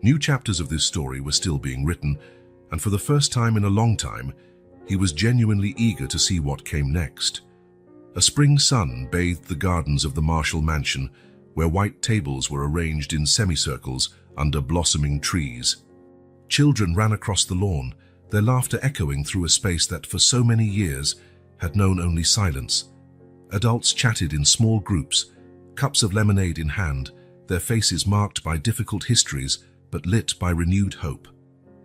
New chapters of this story were still being written, and for the first time in a long time, he was genuinely eager to see what came next. A spring sun bathed the gardens of the Marshall mansion, where white tables were arranged in semicircles under blossoming trees. Children ran across the lawn, their laughter echoing through a space that for so many years had known only silence. Adults chatted in small groups, cups of lemonade in hand, their faces marked by difficult histories but lit by renewed hope.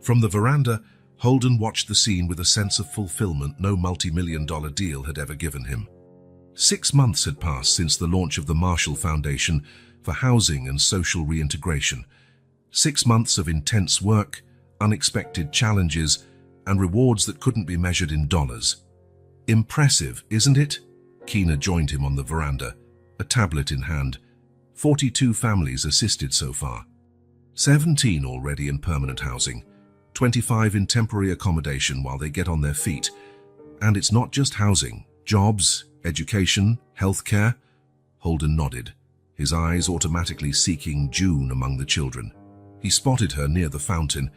From the veranda, Holden watched the scene with a sense of fulfillment no multi-million-dollar deal had ever given him. 6 months had passed since the launch of the Marshall Foundation for Housing and Social Reintegration. 6 months of intense work, unexpected challenges, and rewards that couldn't be measured in dollars. "Impressive, isn't it?" Keena joined him on the veranda, a tablet in hand. 42 families assisted so far. 17 already in permanent housing. 25 in temporary accommodation while they get on their feet. And it's not just housing, jobs, education, healthcare. Holden nodded, his eyes automatically seeking June among the children. He spotted her near the fountain,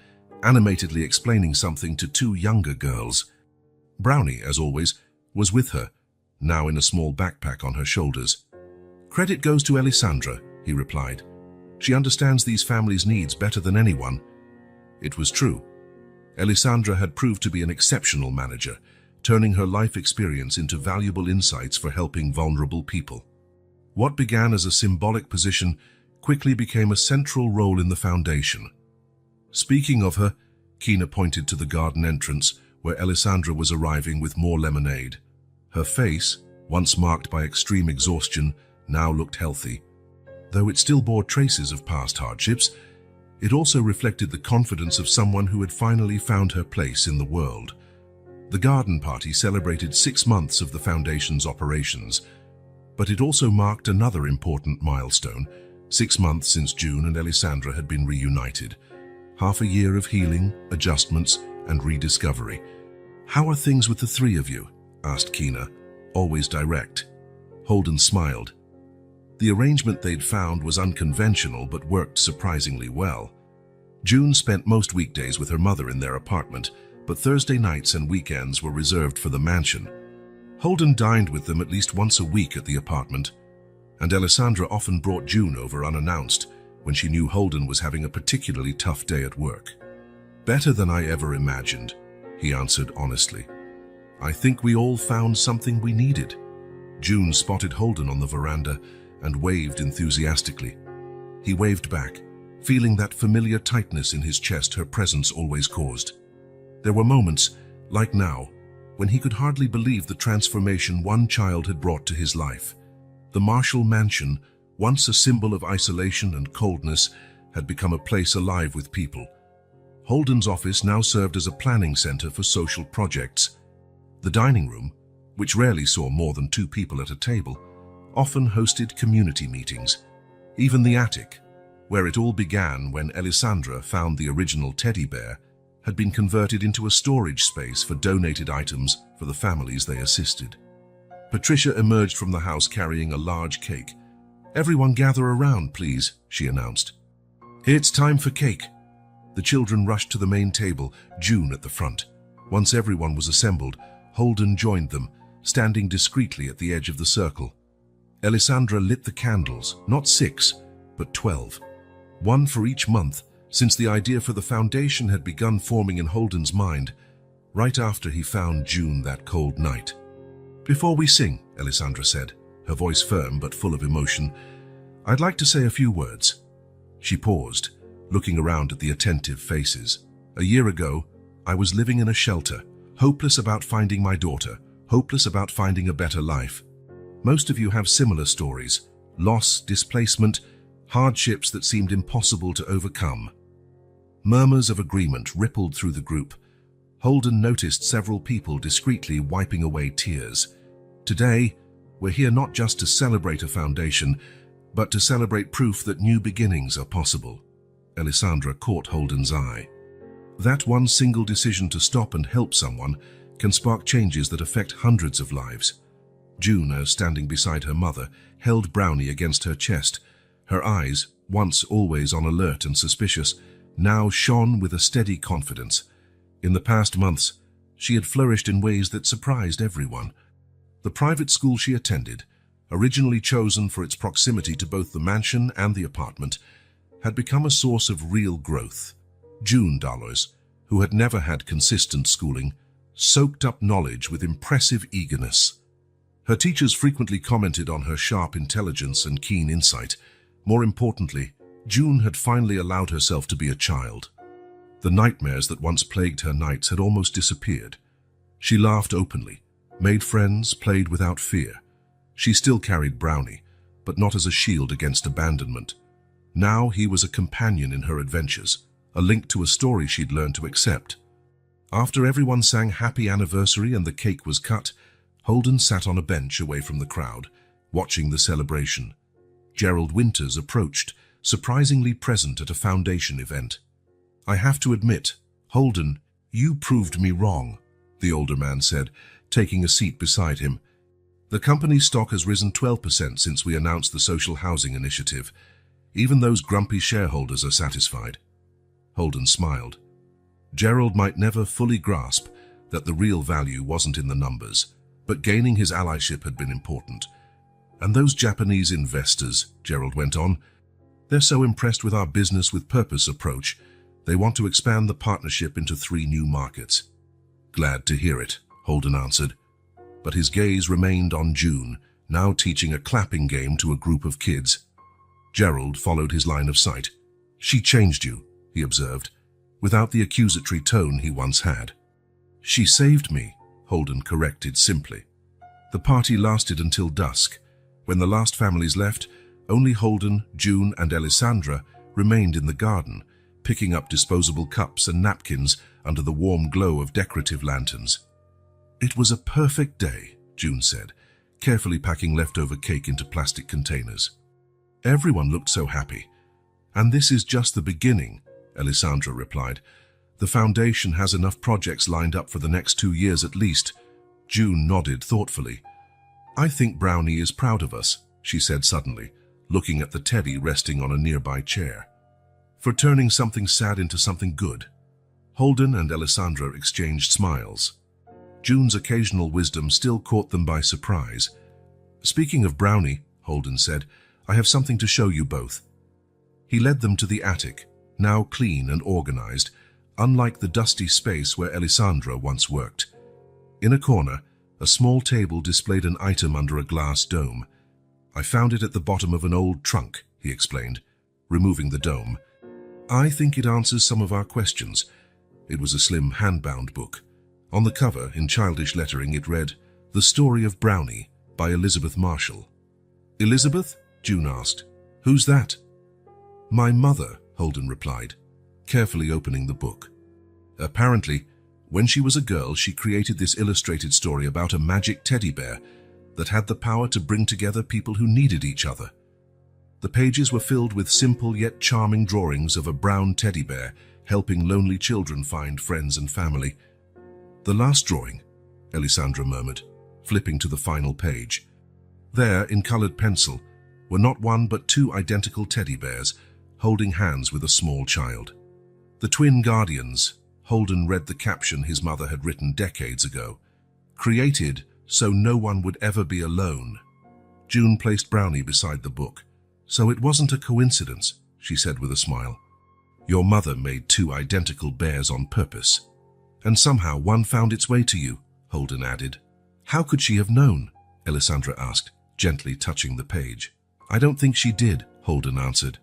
animatedly explaining something to 2 younger girls. Brownie, as always, was with her, now in a small backpack on her shoulders. "Credit goes to Alessandra," he replied. "She understands these families' needs better than anyone." It was true. Alessandra had proved to be an exceptional manager, turning her life experience into valuable insights for helping vulnerable people. What began as a symbolic position quickly became a central role in the foundation. Speaking of her, Keena pointed to the garden entrance where Alessandra was arriving with more lemonade. Her face, once marked by extreme exhaustion, now looked healthy. Though it still bore traces of past hardships, it also reflected the confidence of someone who had finally found her place in the world. The garden party celebrated 6 months of the foundation's operations, but it also marked another important milestone, 6 months since June and Alessandra had been reunited. Half a year of healing, adjustments, and rediscovery. "How are things with the three of you?" asked Kina, always direct. Holden smiled. The arrangement they'd found was unconventional but worked surprisingly well. June spent most weekdays with her mother in their apartment, but Thursday nights and weekends were reserved for the mansion. Holden dined with them at least once a week at the apartment, and Alessandra often brought June over unannounced when she knew Holden was having a particularly tough day at work. "Better than I ever imagined," he answered honestly. "I think we all found something we needed." June spotted Holden on the veranda and waved enthusiastically. He waved back, feeling that familiar tightness in his chest her presence always caused. There were moments, like now, when he could hardly believe the transformation one child had brought to his life. The Marshall mansion, once a symbol of isolation and coldness, had become a place alive with people. Holden's office now served as a planning center for social projects. The dining room, which rarely saw more than 2 people at a table, often hosted community meetings. Even the attic, where it all began when Alessandra found the original teddy bear, had been converted into a storage space for donated items for the families they assisted. Patricia emerged from the house carrying a large cake. "Everyone gather around, please," she announced. "It's time for cake." The children rushed to the main table, June at the front. Once everyone was assembled, Holden joined them, standing discreetly at the edge of the circle. Alessandra lit the candles, not 6, but 12. One for each month, since the idea for the foundation had begun forming in Holden's mind, right after he found June that cold night. "Before we sing," Alessandra said, her voice firm but full of emotion, "I'd like to say a few words." She paused, looking around at the attentive faces. "A year ago, I was living in a shelter, hopeless about finding my daughter, hopeless about finding a better life. Most of you have similar stories: loss, displacement, hardships that seemed impossible to overcome." Murmurs of agreement rippled through the group. Holden noticed several people discreetly wiping away tears. "Today, we're here not just to celebrate a foundation, but to celebrate proof that new beginnings are possible." Alessandra caught Holden's eye. That one single decision to stop and help someone can spark changes that affect hundreds of lives. June, standing beside her mother, held Brownie against her chest. Her eyes, once always on alert and suspicious, now shone with a steady confidence. In the past months, she had flourished in ways that surprised everyone. The private school she attended, originally chosen for its proximity to both the mansion and the apartment, had become a source of real growth. June Dollars, who had never had consistent schooling, soaked up knowledge with impressive eagerness. Her teachers frequently commented on her sharp intelligence and keen insight. More importantly, June had finally allowed herself to be a child. The nightmares that once plagued her nights had almost disappeared. She laughed openly, made friends, played without fear. She still carried Brownie, but not as a shield against abandonment. Now he was a companion in her adventures, a link to a story she'd learned to accept. After everyone sang Happy Anniversary and the cake was cut, Holden sat on a bench away from the crowd, watching the celebration. Gerald Winters approached, surprisingly present at a foundation event. "I have to admit, Holden, you proved me wrong," the older man said, taking a seat beside him. "The company's stock has risen 12% since we announced the social housing initiative. Even those grumpy shareholders are satisfied." Holden smiled. Gerald might never fully grasp that the real value wasn't in the numbers, but gaining his allyship had been important. "And those Japanese investors," Gerald went on, "they're so impressed with our business with purpose approach, they want to expand the partnership into 3 new markets." "Glad to hear it," Holden answered. But his gaze remained on June, now teaching a clapping game to a group of kids. Gerald followed his line of sight. "She changed you," he observed, without the accusatory tone he once had. "She saved me," Holden corrected simply. The party lasted until dusk. When the last families left, only Holden, June, and Alessandra remained in the garden, picking up disposable cups and napkins under the warm glow of decorative lanterns. "It was a perfect day," June said, carefully packing leftover cake into plastic containers. "Everyone looked so happy. And this is just the beginning," Alessandra replied. "The foundation has enough projects lined up for the next 2 years at least." June nodded thoughtfully. "I think Brownie is proud of us," she said suddenly, looking at the teddy resting on a nearby chair. "For turning something sad into something good." Holden and Alessandra exchanged smiles. June's occasional wisdom still caught them by surprise. "Speaking of Brownie," Holden said, "I have something to show you both." He led them to the attic, now clean and organized, unlike the dusty space where Alessandra once worked. In a corner, a small table displayed an item under a glass dome. "I found it at the bottom of an old trunk," he explained, removing the dome. "I think it answers some of our questions." It was a slim hand-bound book. On the cover, in childish lettering, it read, "The Story of Brownie" by Elizabeth Marshall. "Elizabeth?" June asked. "Who's that?" "My mother," Holden replied, carefully opening the book. Apparently, when she was a girl, she created this illustrated story about a magic teddy bear that had the power to bring together people who needed each other. The pages were filled with simple yet charming drawings of a brown teddy bear helping lonely children find friends and family. "The last drawing," Alessandra murmured, flipping to the final page. There, in colored pencil, were not one but 2 identical teddy bears holding hands with a small child. "The twin guardians," Holden read the caption his mother had written decades ago. "Created so no one would ever be alone." June placed Brownie beside the book. "So it wasn't a coincidence," she said with a smile. "Your mother made 2 identical bears on purpose. And somehow one found its way to you," Holden added. "How could she have known?" Alessandra asked, gently touching the page. "I don't think she did," Holden answered.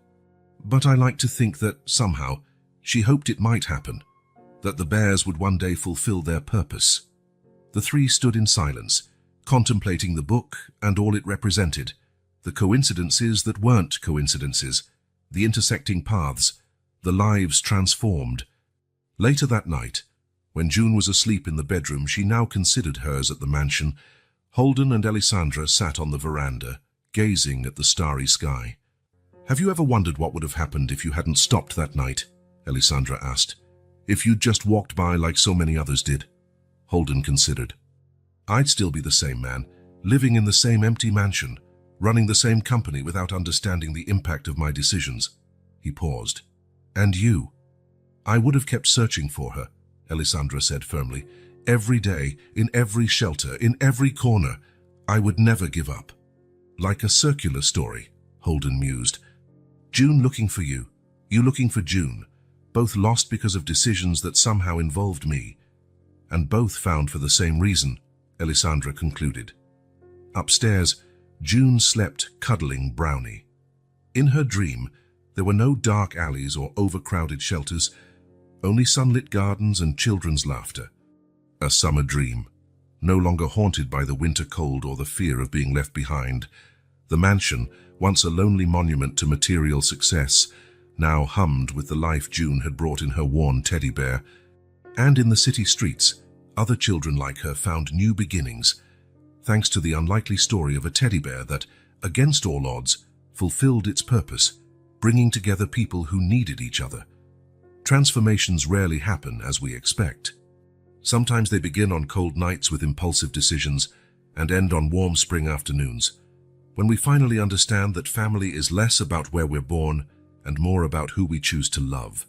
"But I like to think that, somehow, she hoped it might happen, that the bears would one day fulfill their purpose." The 3 stood in silence, contemplating the book and all it represented, the coincidences that weren't coincidences, the intersecting paths, the lives transformed. Later that night, when June was asleep in the bedroom she now considered hers at the mansion, Holden and Alessandra sat on the veranda, gazing at the starry sky. "Have you ever wondered what would have happened if you hadn't stopped that night?" Alessandra asked. "If you'd just walked by like so many others did?" Holden considered. "I'd still be the same man, living in the same empty mansion, running the same company without understanding the impact of my decisions." He paused. "And you?" "I would have kept searching for her," Alessandra said firmly. "Every day, in every shelter, in every corner. I would never give up." "Like a circular story," Holden mused. "June looking for you, you looking for June, both lost because of decisions that somehow involved me, and both found for the same reason," Alessandra concluded. Upstairs, June slept cuddling Brownie. In her dream, there were no dark alleys or overcrowded shelters, only sunlit gardens and children's laughter. A summer dream, no longer haunted by the winter cold or the fear of being left behind. The mansion, once a lonely monument to material success, now hummed with the life June had brought in her worn teddy bear. And in the city streets, other children like her found new beginnings, thanks to the unlikely story of a teddy bear that, against all odds, fulfilled its purpose, bringing together people who needed each other. Transformations rarely happen as we expect. Sometimes they begin on cold nights with impulsive decisions and end on warm spring afternoons, when we finally understand that family is less about where we're born and more about who we choose to love.